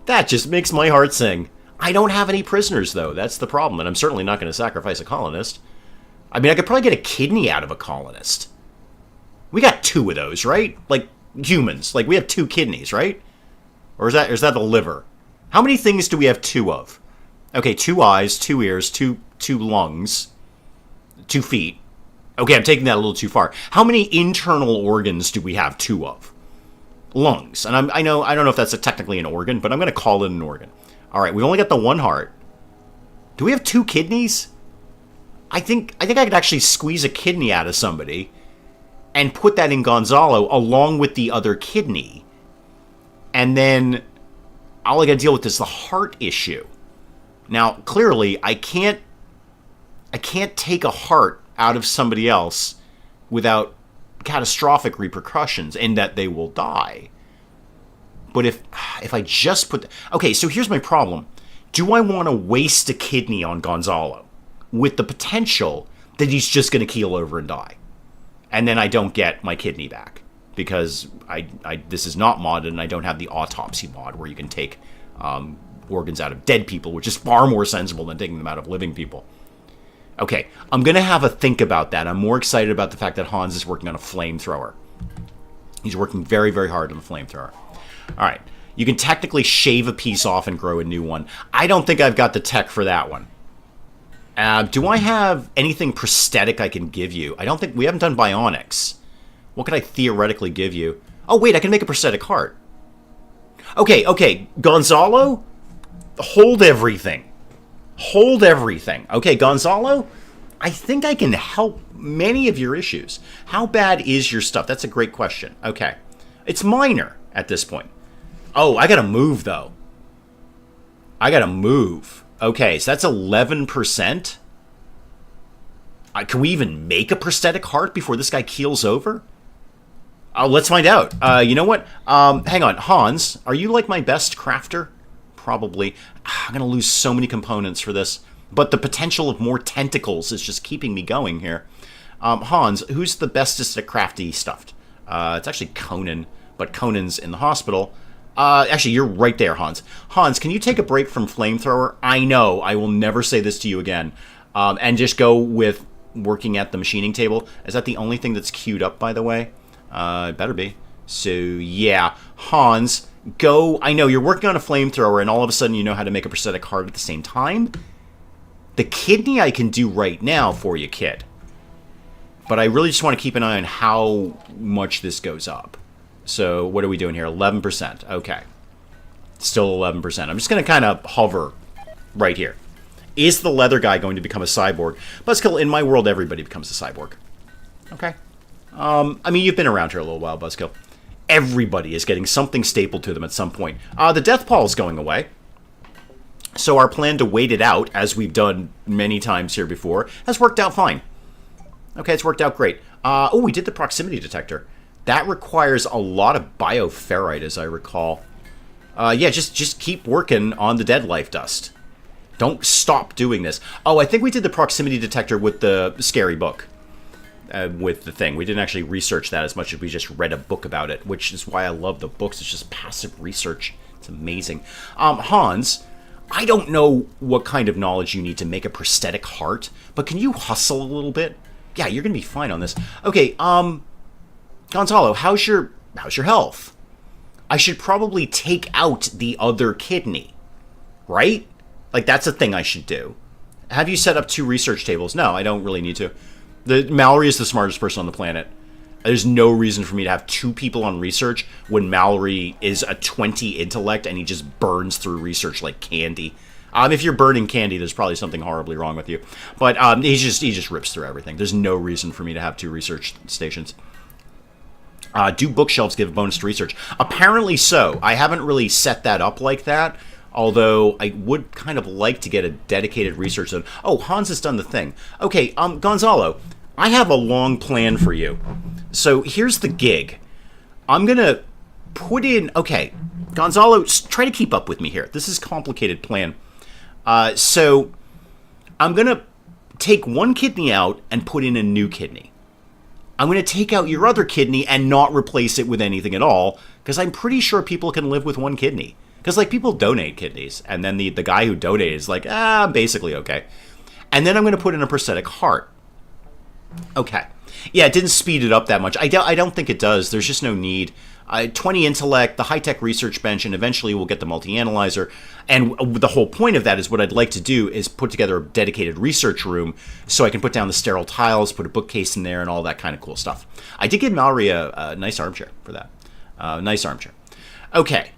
That just makes my heart sing. I don't have any prisoners, though. That's the problem, and I'm certainly not going to sacrifice a colonist. I mean, I could probably get a kidney out of a colonist. We got 2 of those, right? Like, humans. Like, we have 2 kidneys, right? Or is that the liver? How many things do we have 2 of? Okay, 2 eyes, 2 ears, 2 lungs, 2 feet. Okay, I'm taking that a little too far. How many internal organs do we have 2 of? Lungs. And I don't know if that's technically an organ, but I'm going to call it an organ. All right, we only got the 1 heart. Do we have 2 kidneys? I think I could actually squeeze a kidney out of somebody and put that in Gonzalo along with the other kidney. And then all I got to deal with is the heart issue. Now, clearly, I can't take a heart out of somebody else without catastrophic repercussions in that they will die. But if I just put... Okay, so here's my problem. Do I want to waste a kidney on Gonzalo with the potential that he's just going to keel over and die? And then I don't get my kidney back because this is not modded and I don't have the autopsy mod where you can take organs out of dead people, which is far more sensible than taking them out of living people. Okay, I'm going to have a think about that. I'm more excited about the fact that Hans is working on a flamethrower. He's working very, very hard on the flamethrower. All right, you can technically shave a piece off and grow a new one. I don't think I've got the tech for that one. Do I have anything prosthetic I can give you? I don't think... We haven't done bionics. What could I theoretically give you? Oh, wait, I can make a prosthetic heart. Okay, Gonzalo, hold everything. Hold everything. Okay, Gonzalo, I think I can help many of your issues. How bad is your stuff? That's a great question. Okay. It's minor at this point. Oh, I gotta move, though. I gotta move. Okay, so that's 11%? Can we even make a prosthetic heart before this guy keels over? Let's find out. You know what? Hang on. Hans, are you like my best crafter? Probably. I'm going to lose so many components for this. But the potential of more tentacles is just keeping me going here. Hans, who's the bestest at crafty stuff? It's actually Conan, but Conan's in the hospital. Actually, you're right there, Hans. Hans, can you take a break from flamethrower? I know, I will never say this to you again. And just go with working at the machining table. Is that the only thing that's queued up, by the way? It better be. So, yeah. Hans... Go, I know, you're working on a flamethrower and all of a sudden you know how to make a prosthetic heart at the same time. The kidney I can do right now for you, kid. But I really just want to keep an eye on how much this goes up. So, what are we doing here? 11%. Okay. Still 11%. I'm just going to kind of hover right here. Is the leather guy going to become a cyborg? Buzzkill, in my world, everybody becomes a cyborg. Okay. I mean, you've been around here a little while, Buzzkill. Everybody is getting something stapled to them at some point. The death pall is going away. So our plan to wait it out, as we've done many times here before, has worked out fine. Okay, it's worked out great. Oh, we did the proximity detector. That requires a lot of bioferrite, as I recall. Yeah, just keep working on the dead life dust. Don't stop doing this. Oh, I think we did the proximity detector with the scary book. With the thing. We didn't actually research that as much as we just read a book about it, which is why I love the books. It's just passive research. It's amazing. Hans, I don't know what kind of knowledge you need to make a prosthetic heart, but can you hustle a little bit? Yeah, you're going to be fine on this. Okay, Gonzalo, how's your health? I should probably take out the other kidney, right? Like, that's a thing I should do. Have you set up 2 research tables? No, I don't really need to. Mallory is the smartest person on the planet. There's no reason for me to have 2 people on research when Mallory is a 20 intellect and he just burns through research like candy. If you're burning candy, there's probably something horribly wrong with you. But he just rips through everything. There's no reason for me to have 2 research stations. Do bookshelves give a bonus to research? Apparently so. I haven't really set that up like that. Although I would kind of like to get a dedicated research zone. Oh, Hans has done the thing. Okay, Gonzalo, I have a long plan for you. So here's the gig. I'm going to put in... Okay, Gonzalo, try to keep up with me here. This is a complicated plan. So I'm going to take 1 kidney out and put in a new kidney. I'm going to take out your other kidney and not replace it with anything at all, because I'm pretty sure people can live with 1 kidney. Because, like, people donate kidneys, and then the guy who donated is like, I'm basically okay. And then I'm going to put in a prosthetic heart. Okay. Yeah, it didn't speed it up that much. I don't think it does. There's just no need. 20 intellect, the high-tech research bench, and eventually we'll get the multi-analyzer. And the whole point of that is what I'd like to do is put together a dedicated research room so I can put down the sterile tiles, put a bookcase in there, and all that kind of cool stuff. I did give Mallory a nice armchair for that. Nice armchair. Okay.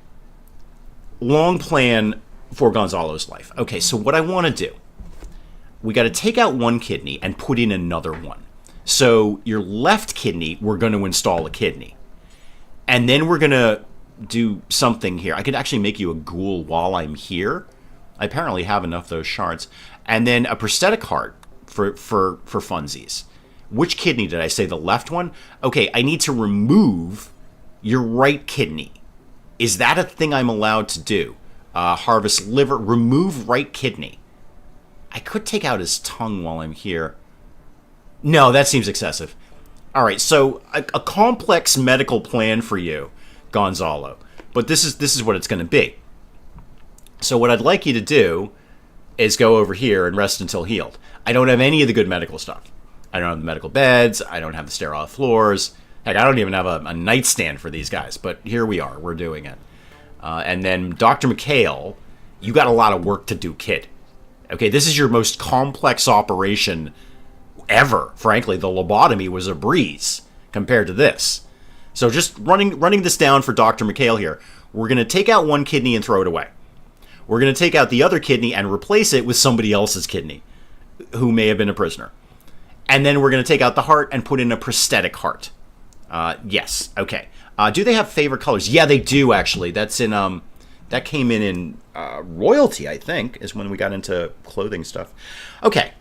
Long plan for Gonzalo's life. Okay, so what I want to do, we got to take out 1 kidney and put in another one. So your left kidney, we're going to install a kidney. And then we're going to do something here. I could actually make you a ghoul while I'm here. I apparently have enough of those shards. And then a prosthetic heart for funsies. Which kidney did I say? The left one? Okay, I need to remove your right kidney. Is that a thing I'm allowed to do? Harvest liver, remove right kidney. I could take out his tongue while I'm here. No, that seems excessive. All right, so a complex medical plan for you, Gonzalo. But this is what it's going to be. So what I'd like you to do is go over here and rest until healed. I don't have any of the good medical stuff. I don't have the medical beds. I don't have the sterile floors. Heck, I don't even have a nightstand for these guys. But here we are. We're doing it. And then Dr. McHale, you got a lot of work to do, kid. Okay, this is your most complex operation ever. Frankly, the lobotomy was a breeze compared to this. So just running this down for Dr. McHale here. We're going to take out 1 kidney and throw it away. We're going to take out the other kidney and replace it with somebody else's kidney who may have been a prisoner. And then we're going to take out the heart and put in a prosthetic heart. Yes, okay. Do they have favorite colors? Yeah, they do, actually. That's in, that came in royalty, I think, is when we got into clothing stuff. Okay.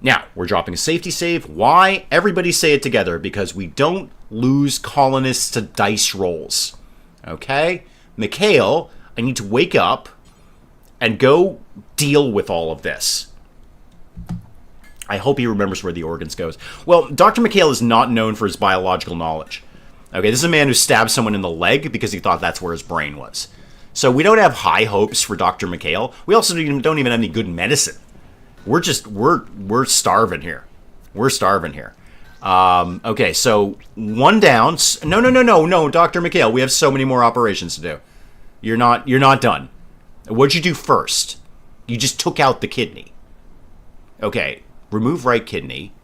Now, we're dropping a safety save. Why? Everybody say it together, because we don't lose colonists to dice rolls. Okay? Mikhail, I need to wake up and go deal with all of this. I hope he remembers where the organs goes. Well, Dr. Mikhail is not known for his biological knowledge. Okay, this is a man who stabbed someone in the leg because he thought that's where his brain was. So we don't have high hopes for Dr. Mikhail. We also don't even have any good medicine. We're starving here. We're starving here. Okay, so 1 down. No, Dr. Mikhail, we have so many more operations to do. You're not done. What'd you do first? You just took out the kidney. Okay, remove right kidney.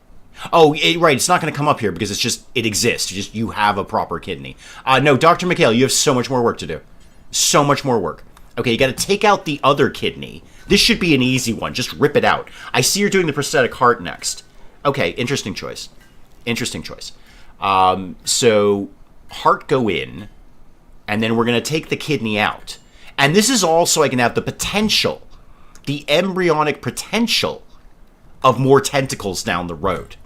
Oh, right, it's not going to come up here because it exists. You have a proper kidney. No, Dr. Mikhail, you have so much more work to do. So much more work. Okay, you got to take out the other kidney. This should be an easy one. Just rip it out. I see you're doing the prosthetic heart next. Okay, interesting choice. Interesting choice. So, heart go in, and then we're going to take the kidney out. And this is all so I can have the potential, the embryonic potential of more tentacles down the road.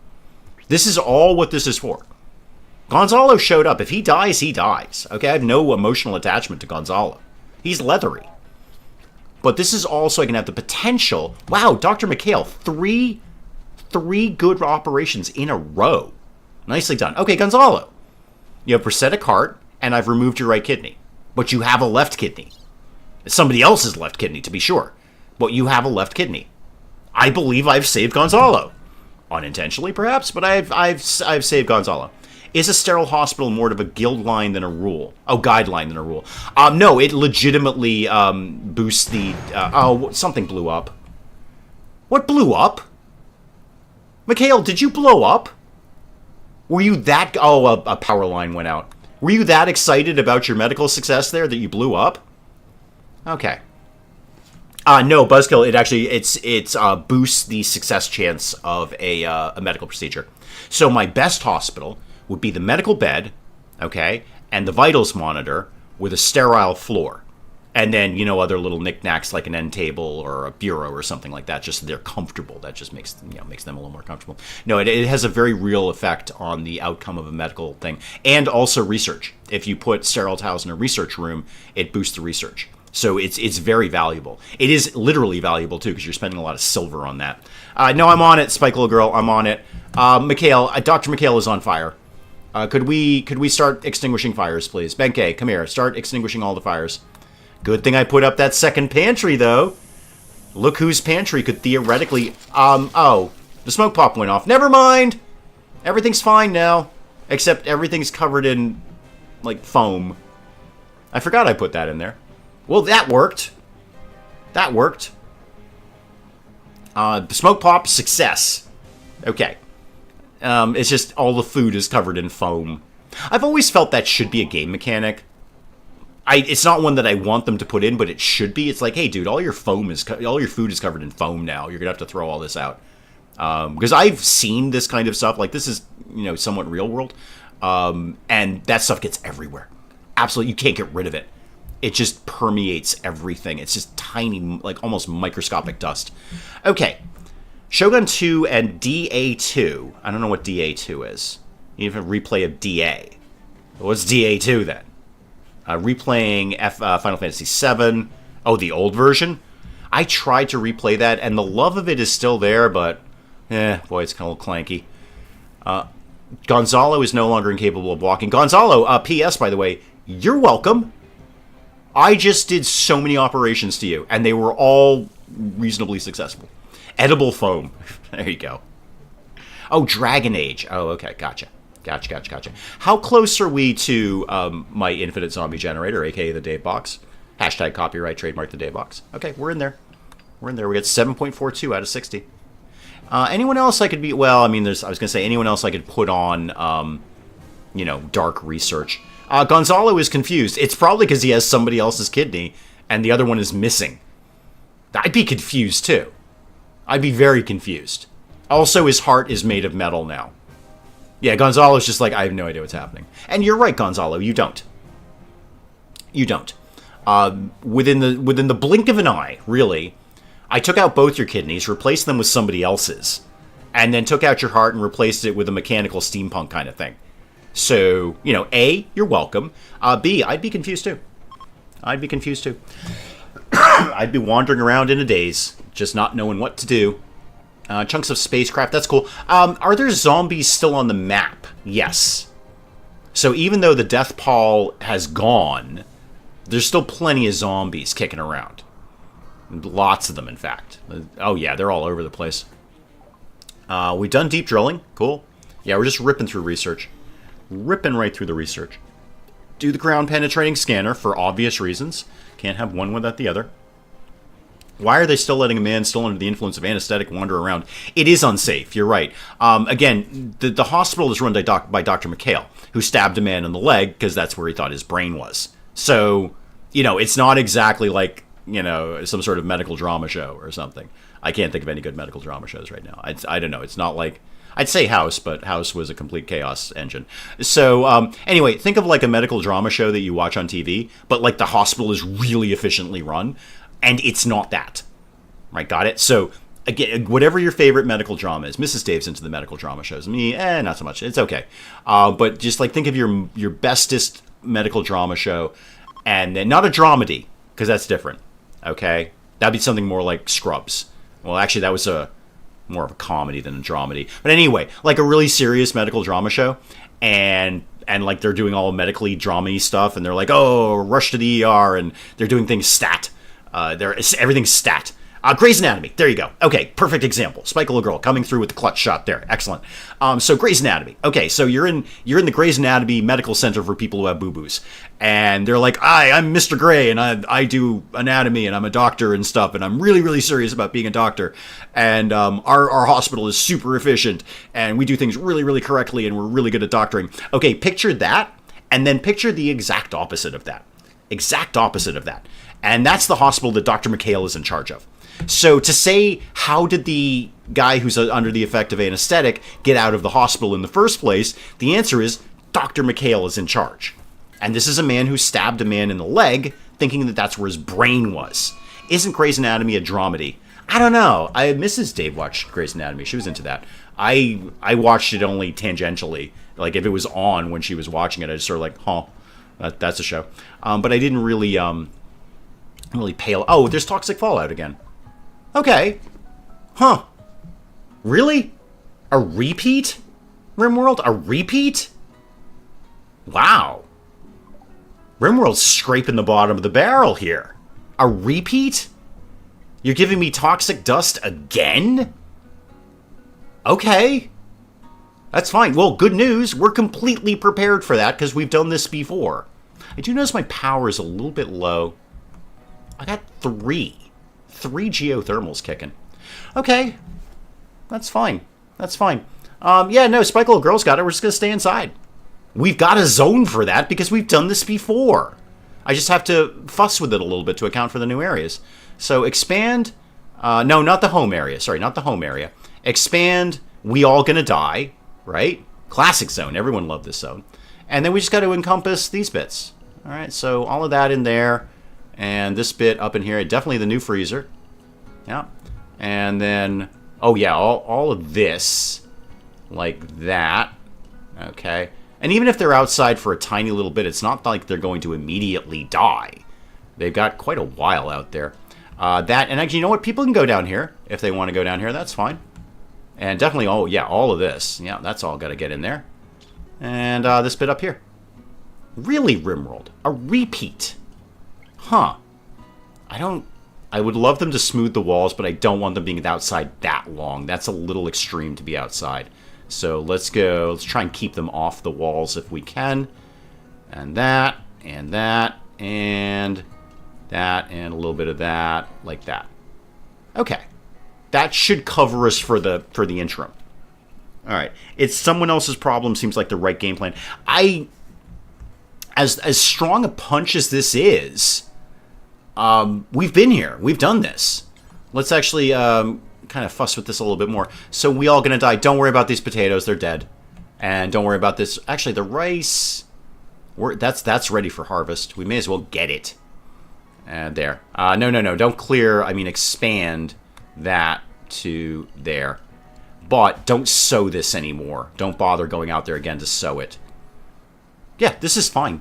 This is all what this is for. Gonzalo showed up. If he dies, he dies. Okay, I have no emotional attachment to Gonzalo. He's leathery. But this is also I can have the potential. Wow, Dr. McHale, three good operations in a row. Nicely done. Okay, Gonzalo, you have prosthetic heart, and I've removed your right kidney. But you have a left kidney. It's somebody else's left kidney, to be sure. Well, you have a left kidney. I believe I've saved Gonzalo. Unintentionally, perhaps, but I've saved Gonzalo. Is a sterile hospital more of a guild line than a rule? Oh, guideline than a rule. No, it legitimately boosts the... something blew up. What blew up? Mikhail, did you blow up? Were you that... Oh, a power line went out. Were you that excited about your medical success there that you blew up? Okay. No, Buzzkill, it actually, it's boosts the success chance of a medical procedure. So my best hospital would be the medical bed, okay, and the vitals monitor with a sterile floor. And then, other little knickknacks like an end table or a bureau or something like that, just so they're comfortable. That just makes them a little more comfortable. No, it has a very real effect on the outcome of a medical thing. And also research. If you put sterile towels in a research room, it boosts the research. So it's very valuable. It is literally valuable, too, because you're spending a lot of silver on that. No, I'm on it, Spike Little Girl. I'm on it. Mikhail, Dr. Mikhail is on fire. Could we start extinguishing fires, please? Benkei, come here. Start extinguishing all the fires. Good thing I put up that second pantry, though. Look whose pantry could theoretically... Oh, the smoke pop went off. Never mind! Everything's fine now. Except everything's covered in, foam. I forgot I put that in there. Well, that worked. That worked. Smoke pop, success. Okay. It's just all the food is covered in foam. I've always felt that should be a game mechanic. It's not one that I want them to put in, but it should be. It's like, hey, dude, all your food is covered in foam now. You're gonna have to throw all this out. Because I've seen this kind of stuff. Like, this is, somewhat real world. And that stuff gets everywhere. Absolutely, you can't get rid of it. It just permeates everything. It's just tiny, almost microscopic dust. Okay. Shogun 2 and DA2. I don't know what DA2 is. You have a replay of DA. What's DA2 then? Replaying Final Fantasy VII. Oh, the old version? I tried to replay that, and the love of it is still there, but... boy, it's kind of clanky. Gonzalo is no longer incapable of walking. Gonzalo, P.S., by the way, you're welcome. I just did so many operations to you, and they were all reasonably successful. Edible foam. There you go. Oh, Dragon Age. Oh, okay, gotcha. Gotcha. How close are we to my infinite zombie generator, a.k.a. the Dave box? Hashtag copyright, trademark the Dave box. Okay, we're in there. We got 7.42 out of 60. Anyone else I could be... Well, I was going to say anyone else I could put on, dark research. Gonzalo is confused. It's probably because he has somebody else's kidney, and the other one is missing. I'd be confused, too. I'd be very confused. Also, his heart is made of metal now. Yeah, Gonzalo's just like, I have no idea what's happening. And you're right, Gonzalo, you don't. You don't. Within the blink of an eye, really, I took out both your kidneys, replaced them with somebody else's, and then took out your heart and replaced it with a mechanical steampunk kind of thing. So, A, you're welcome. B, I'd be confused too. I'd be wandering around in a daze, just not knowing what to do. Chunks of spacecraft, that's cool. Are there zombies still on the map? Yes. So even though the death pall has gone, there's still plenty of zombies kicking around. Lots of them, in fact. Oh yeah, they're all over the place. We've done deep drilling. Cool. Yeah, we're just ripping through research. Ripping right through the research. Do the ground penetrating scanner for obvious reasons. Can't have one without the other. Why are they still letting a man still under the influence of anesthetic wander around? It is unsafe, you're right. Again, the hospital is run by Dr. Mikhail, who stabbed a man in the leg because that's where he thought his brain was. So, it's not exactly like, some sort of medical drama show or something. I can't think of any good medical drama shows right now. I don't know. It's not like... I'd say House, but House was a complete chaos engine. So, anyway, think of like a medical drama show that you watch on TV, but like the hospital is really efficiently run, and it's not that. Right, got it? So, again, whatever your favorite medical drama is, Mrs. Dave's into the medical drama shows. Me, not so much. It's okay. But just like think of your bestest medical drama show, and then not a dramedy, because that's different. Okay? That'd be something more like Scrubs. Well, actually, that was more of a comedy than a dramedy. But anyway, like a really serious medical drama show, and like they're doing all medically drama-y stuff, and they're like, oh, rush to the ER, and they're doing things stat. Everything's stat. Grey's Anatomy. There you go. Okay, perfect example. Spike Little Girl coming through with the clutch shot there. Excellent. So Grey's Anatomy. Okay, so you're in the Grey's Anatomy Medical Center for people who have boo-boos. And they're like, "Hi, I'm Mr. Grey, and I do anatomy, and I'm a doctor and stuff, and I'm really, really serious about being a doctor. And our hospital is super efficient, and we do things really, really correctly, and we're really good at doctoring." Okay, picture that, and then picture the exact opposite of that. Exact opposite of that. And that's the hospital that Dr. McHale is in charge of. So to say, how did the guy who's under the effect of anesthetic get out of the hospital in the first place? The answer is Dr. McHale is in charge. And this is a man who stabbed a man in the leg, thinking that that's where his brain was. Isn't Grey's Anatomy a dramedy? I don't know. Mrs. Dave watched Grey's Anatomy. She was into that. I watched it only tangentially. Like, if it was on when she was watching it, I just sort of like, that's a show. But I didn't really pale. Oh, there's Toxic Fallout again. Okay. Huh. Really? A repeat? RimWorld? A repeat? Wow. RimWorld's scraping the bottom of the barrel here. A repeat? You're giving me toxic dust again? Okay. That's fine. Well, good news. We're completely prepared for that because we've done this before. I do notice my power is a little bit low. I got three geothermals kicking. Okay. That's fine. That's fine. Yeah, no, Spike Little Girl's got it. We're just going to stay inside. We've got a zone for that because we've done this before. I just have to fuss with it a little bit to account for the new areas. So expand. No, not the home area. Sorry, not the home area. Expand. We all gonna die. Right? Classic zone. Everyone loved this zone. And then we just got to encompass these bits. All right, so all of that in there. And this bit up in here, definitely the new freezer. Yeah. And then, oh yeah, all of this, like that. Okay. And even if they're outside for a tiny little bit, it's not like they're going to immediately die. They've got quite a while out there. And actually, you know what? People can go down here if they want to go down here. That's fine. And definitely, oh yeah, all of this. Yeah, that's all got to get in there. And this bit up here. Really, RimWorld? A repeat? Huh. I would love them to smooth the walls, but I don't want them being outside that long. That's a little extreme to be outside. So let's try and keep them off the walls if we can. And that, and that, and that, and a little bit of that, like that. Okay. That should cover us for the interim. All right. It's someone else's problem seems like the right game plan. As strong a punch as this is, we've been here. We've done this. Let's actually kind of fuss with this a little bit more. So we all gonna die. Don't worry about these potatoes. They're dead. And don't worry about this. Actually, the rice, that's ready for harvest. We may as well get it. There. No. Don't clear. I mean, expand that to there. But don't sow this anymore. Don't bother going out there again to sow it. Yeah, this is fine.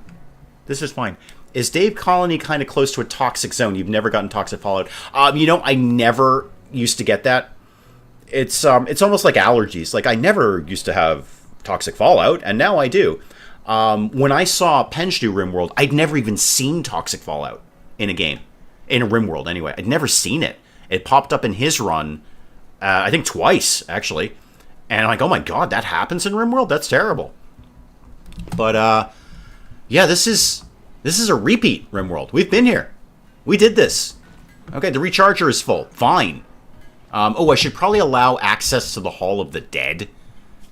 This is fine. Is Dave Colony kind of close to a toxic zone? You've never gotten toxic fallout. You know, I never used to get that. It's almost like allergies. Like, I never used to have toxic fallout, and now I do. When I saw Penge do RimWorld, I'd never even seen toxic fallout in a game. In a RimWorld, anyway. I'd never seen it. It popped up in his run, I think twice, actually. And I'm like, oh my god, that happens in RimWorld? That's terrible. But, yeah, this is a repeat, RimWorld. We've been here. We did this. Okay, the recharger is full. Fine. I should probably allow access to the Hall of the Dead,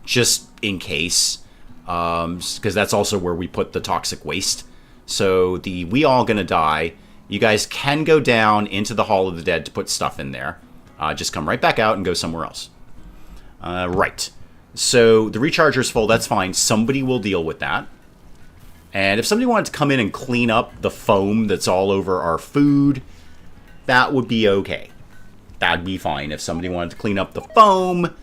just in case. Because that's also where we put the toxic waste. So we all gonna die. You guys can go down into the Hall of the Dead to put stuff in there. Just come right back out and go somewhere else. Right. So the recharger's full. That's fine. Somebody will deal with that. And if somebody wanted to come in and clean up the foam that's all over our food, that would be okay. That'd be fine. If somebody wanted to clean up the foam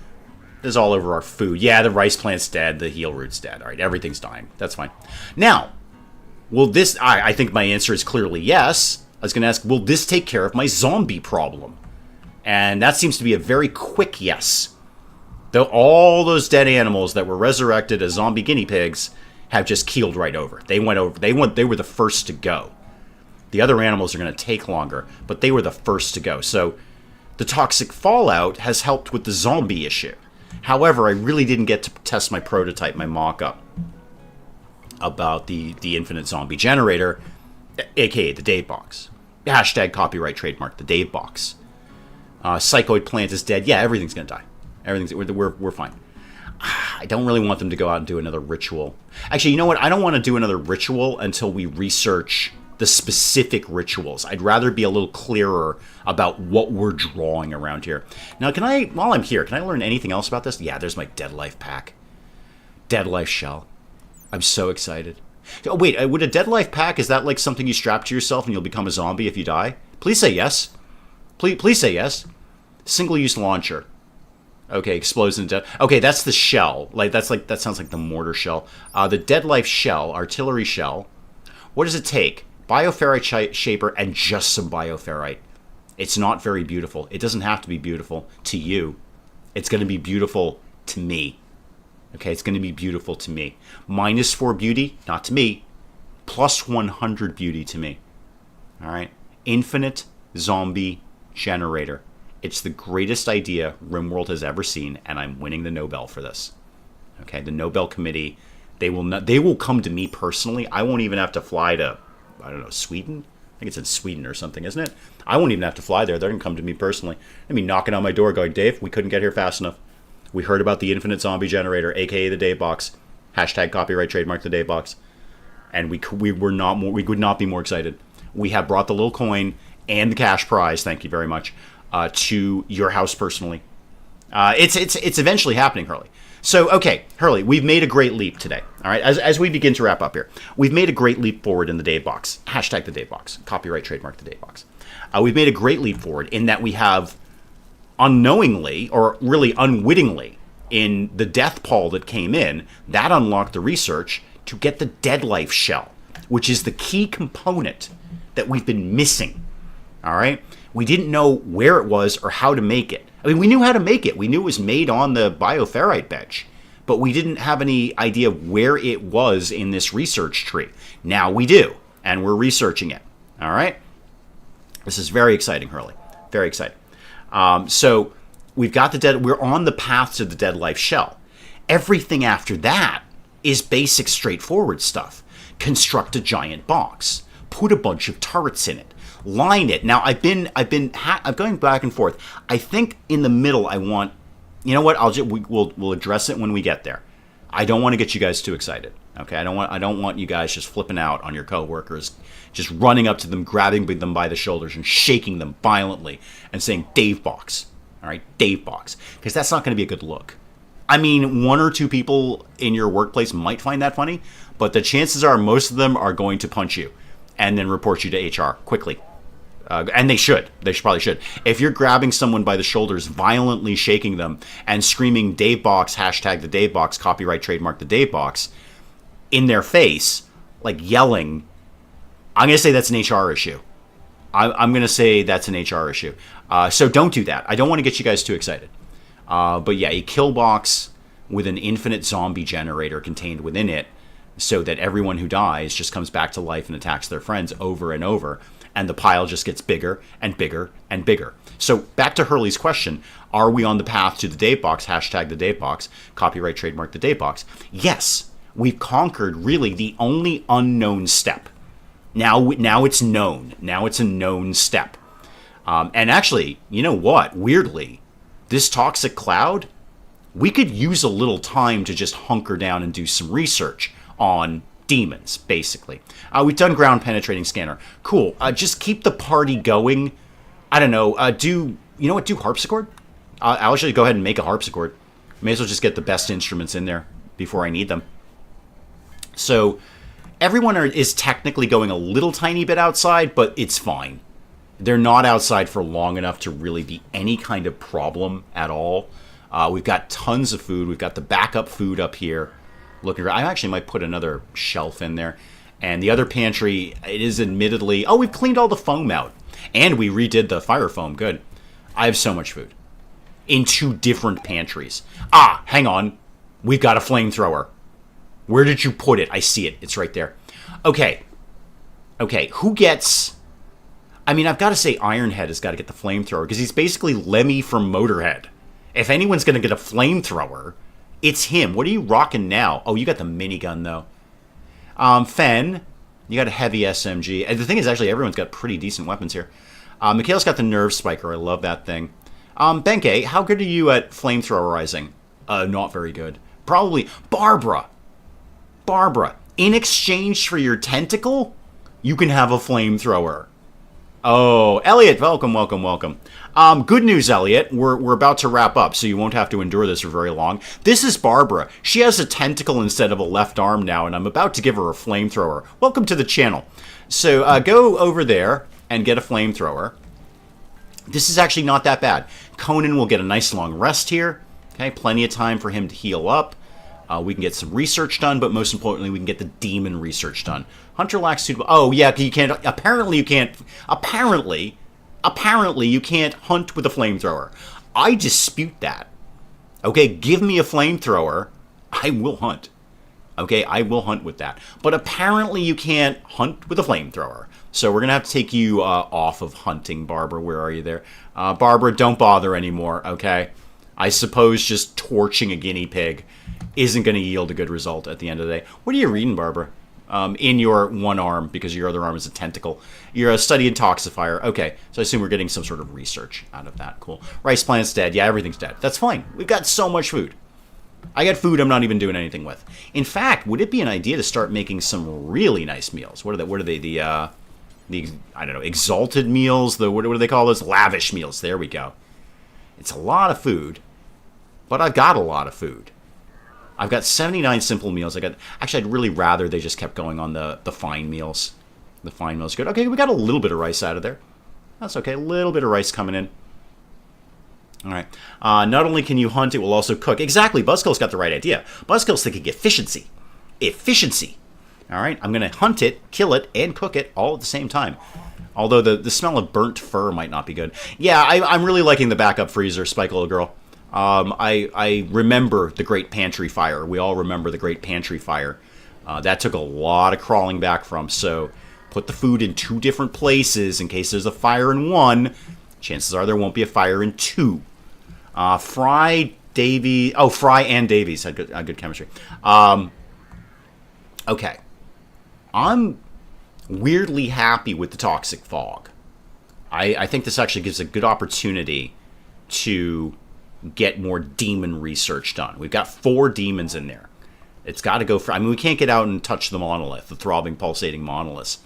that's all over our food. Yeah, the rice plant's dead. The heel root's dead. All right, everything's dying. That's fine. Now, will this... I think my answer is clearly yes. I was going to ask, will this take care of my zombie problem? And that seems to be a very quick yes. Though all those dead animals that were resurrected as zombie guinea pigs have just keeled right over. They were the first to go. The other animals are going to take longer, but they were the first to go. So The toxic fallout has helped with the zombie issue. However, I really didn't get to test my prototype, my mock-up, about the infinite zombie generator, aka the Dave box. Hashtag copyright trademark, the Dave box. Psychoid plant is dead. Yeah, everything's going to die. We're fine. I don't really want them to go out and do another ritual. Actually, you know what? I don't want to do another ritual until we research the specific rituals. I'd rather be a little clearer about what we're drawing around here. Now, while I'm here, can I learn anything else about this? Yeah, there's my Dead Life pack. Dead Life shell. I'm so excited. Oh, wait, would a Dead Life pack, is that like something you strap to yourself and you'll become a zombie if you die? Please say yes. Please say yes. Single-use launcher. Okay, explodes in death. Okay, that's the shell. That sounds like the mortar shell. The Dead Life shell, artillery shell. What does it take? Bioferrite shaper and just some bioferrite. It's not very beautiful. It doesn't have to be beautiful to you. It's going to be beautiful to me. Okay, it's going to be beautiful to me. -4 beauty, not to me. +100 beauty to me. All right? Infinite zombie generator. It's the greatest idea RimWorld has ever seen, and I'm winning the Nobel for this. Okay, the Nobel Committee, they will come to me personally. I won't even have to fly to, I don't know, Sweden? I think it's in Sweden or something, isn't it? I won't even have to fly there. They're going to come to me personally. They'll be knocking on my door going, Dave, we couldn't get here fast enough. We heard about the infinite zombie generator, aka the Dave box. Hashtag copyright trademark the Dave box. And we could not be more excited. We have brought the little coin and the cash prize, thank you very much, to your house personally. It's eventually happening, Hurley. So, okay, Hurley, we've made a great leap today. All right, as we begin to wrap up here, we've made a great leap forward in the Dave box. Hashtag the Dave box. Copyright trademark the Dave box. We've made a great leap forward in that we have unknowingly, or really unwittingly, in the death poll that came in, that unlocked the research to get the Dead Life shell, which is the key component that we've been missing. All right? We didn't know where it was or how to make it. I mean, we knew how to make it. We knew it was made on the bioferrite bench, but we didn't have any idea where it was in this research tree. Now we do, and we're researching it. All right? This is very exciting, Hurley. Very exciting. So we've got we're on the path to the Dead Life shell. Everything after that is basic, straightforward stuff. Construct a giant box. Put a bunch of turrets in it. Line it. Now I'm going back and forth. I think in the middle I want, you know what? We'll address it when we get there. I don't want to get you guys too excited. Okay, I don't want you guys just flipping out on your coworkers, just running up to them, grabbing them by the shoulders and shaking them violently and saying Dave box. All right, Dave box, because that's not going to be a good look. I mean, 1 or 2 people in your workplace might find that funny, but the chances are most of them are going to punch you and then report you to HR quickly. And they should. They probably should. If you're grabbing someone by the shoulders, violently shaking them, and screaming Dave box, hashtag the Dave box, copyright trademark the Dave box, in their face, like yelling, I'm going to say that's an HR issue. I'm going to say that's an HR issue. So don't do that. I don't want to get you guys too excited. But yeah, a kill box with an infinite zombie generator contained within it, so that everyone who dies just comes back to life and attacks their friends over and over, and the pile just gets bigger and bigger and bigger. So back to Hurley's question, are we on the path to the Dave box, hashtag the Dave box, copyright trademark the Dave box? Yes, we've conquered really the only unknown step. Now it's known. Now it's a known step. And actually, you know what? Weirdly, this toxic cloud, we could use a little time to just hunker down and do some research on demons, basically. We've done ground penetrating scanner. Cool. Just keep the party going. I don't know. Do harpsichord? I'll actually go ahead and make a harpsichord. May as well just get the best instruments in there before I need them. So everyone is technically going a little tiny bit outside, but it's fine. They're not outside for long enough to really be any kind of problem at all. We've got tons of food. We've got the backup food up here. Looking, I actually might put another shelf in there. And the other pantry, it is admittedly... Oh, we've cleaned all the foam out. And we redid the fire foam. Good. I have so much food. In 2 different pantries. Hang on. We've got a flamethrower. Where did you put it? I see it. It's right there. Okay. Who gets... I mean, I've got to say Ironhead has got to get the flamethrower, because he's basically Lemmy from Motorhead. If anyone's going to get a flamethrower, it's him. What are you rocking now? Oh, you got the minigun, though. Fen, you got a heavy SMG. And the thing is, actually, everyone's got pretty decent weapons here. Mikhail's got the Nerve Spiker. I love that thing. Benke, how good are you at flamethrowerizing? Not very good. Probably Barbara. Barbara, in exchange for your tentacle, you can have a flamethrower. Oh, Elliot, welcome, welcome, welcome. Good news, Elliot. We're about to wrap up, so you won't have to endure this for very long. This is Barbara. She has a tentacle instead of a left arm now, and I'm about to give her a flamethrower. Welcome to the channel. So go over there and get a flamethrower. This is actually not that bad. Conan will get a nice long rest here. Okay, plenty of time for him to heal up. We can get some research done, but most importantly, we can get the demon research done. Hunter lacks suitable... Oh, yeah, you can't... Apparently, you can't... Apparently, you can't hunt with a flamethrower. I dispute that. Okay, give me a flamethrower. I will hunt. Okay, I will hunt with that. But apparently, you can't hunt with a flamethrower. So we're going to have to take you off of hunting, Barbara. Where are you there? Barbara, don't bother anymore, okay? I suppose just torching a guinea pig isn't going to yield a good result at the end of the day. What are you reading, Barbara? In your one arm, because your other arm is a tentacle. You're a study intoxifier. Okay, so I assume we're getting some sort of research out of that. Cool. Rice plant's dead. Yeah, everything's dead. That's fine. We've got so much food. I got food I'm not even doing anything with. In fact, would it be an idea to start making some really nice meals? What are they? The I don't know, exalted meals? What do they call those? Lavish meals. There we go. It's a lot of food, but I've got a lot of food. I've got 79 simple meals. Actually, I'd really rather they just kept going on the fine meals. The fine meals are good. Okay, we got a little bit of rice out of there. That's okay. A little bit of rice coming in. All right. Not only can you hunt, it will also cook. Exactly. Buzzkill's got the right idea. Buzzkill's thinking efficiency. Efficiency. All right. I'm going to hunt it, kill it, and cook it all at the same time. Although the smell of burnt fur might not be good. Yeah, I'm really liking the backup freezer, Spike Little Girl. I remember the Great Pantry Fire. We all remember the Great Pantry Fire. That took a lot of crawling back from. So put the food in 2 different places in case there's a fire in 1. Chances are there won't be a fire in 2. Fry and Davies had good chemistry. Okay. I'm weirdly happy with the toxic fog. I think this actually gives a good opportunity to get more demon research done. We've got 4 demons in there. It's got to go for... I mean, we can't get out and touch the monolith, the throbbing, pulsating monolith,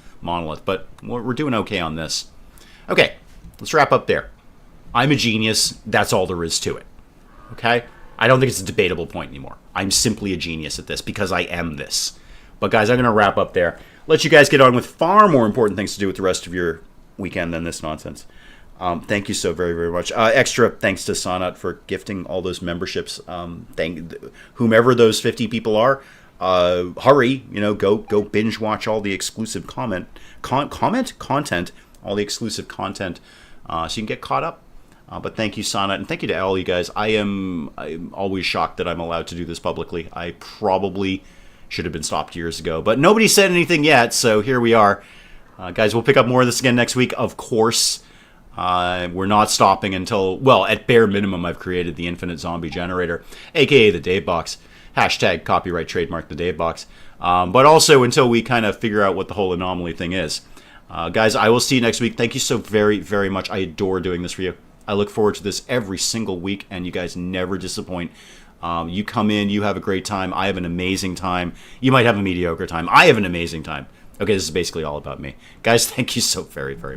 but we're doing okay on this. Okay, let's wrap up there. I'm a genius. That's all there is to it. Okay? I don't think it's a debatable point anymore. I'm simply a genius at this because I am this. But guys, I'm going to wrap up there. Let you guys get on with far more important things to do with the rest of your weekend than this nonsense. Thank you so very, very much. Extra thanks to Sonat for gifting all those memberships. Thank whomever those 50 people are. Hurry, go binge watch all the exclusive content, all the exclusive content, so you can get caught up. But thank you, Sonat, and thank you to all you guys. I'm always shocked that I'm allowed to do this publicly. I probably should have been stopped years ago, but nobody said anything yet, so here we are. Guys, we'll pick up more of this again next week, of course. We're not stopping until, well, at bare minimum, I've created the infinite zombie generator, aka the Dave Box. Hashtag copyright trademark the Dave Box. But also until we kind of figure out what the whole anomaly thing is. Guys, I will see you next week. Thank you so very, very much. I adore doing this for you. I look forward to this every single week, and you guys never disappoint. You come in, you have a great time. I have an amazing time. You might have a mediocre time. I have an amazing time. Okay, this is basically all about me. Guys, thank you so very, very much.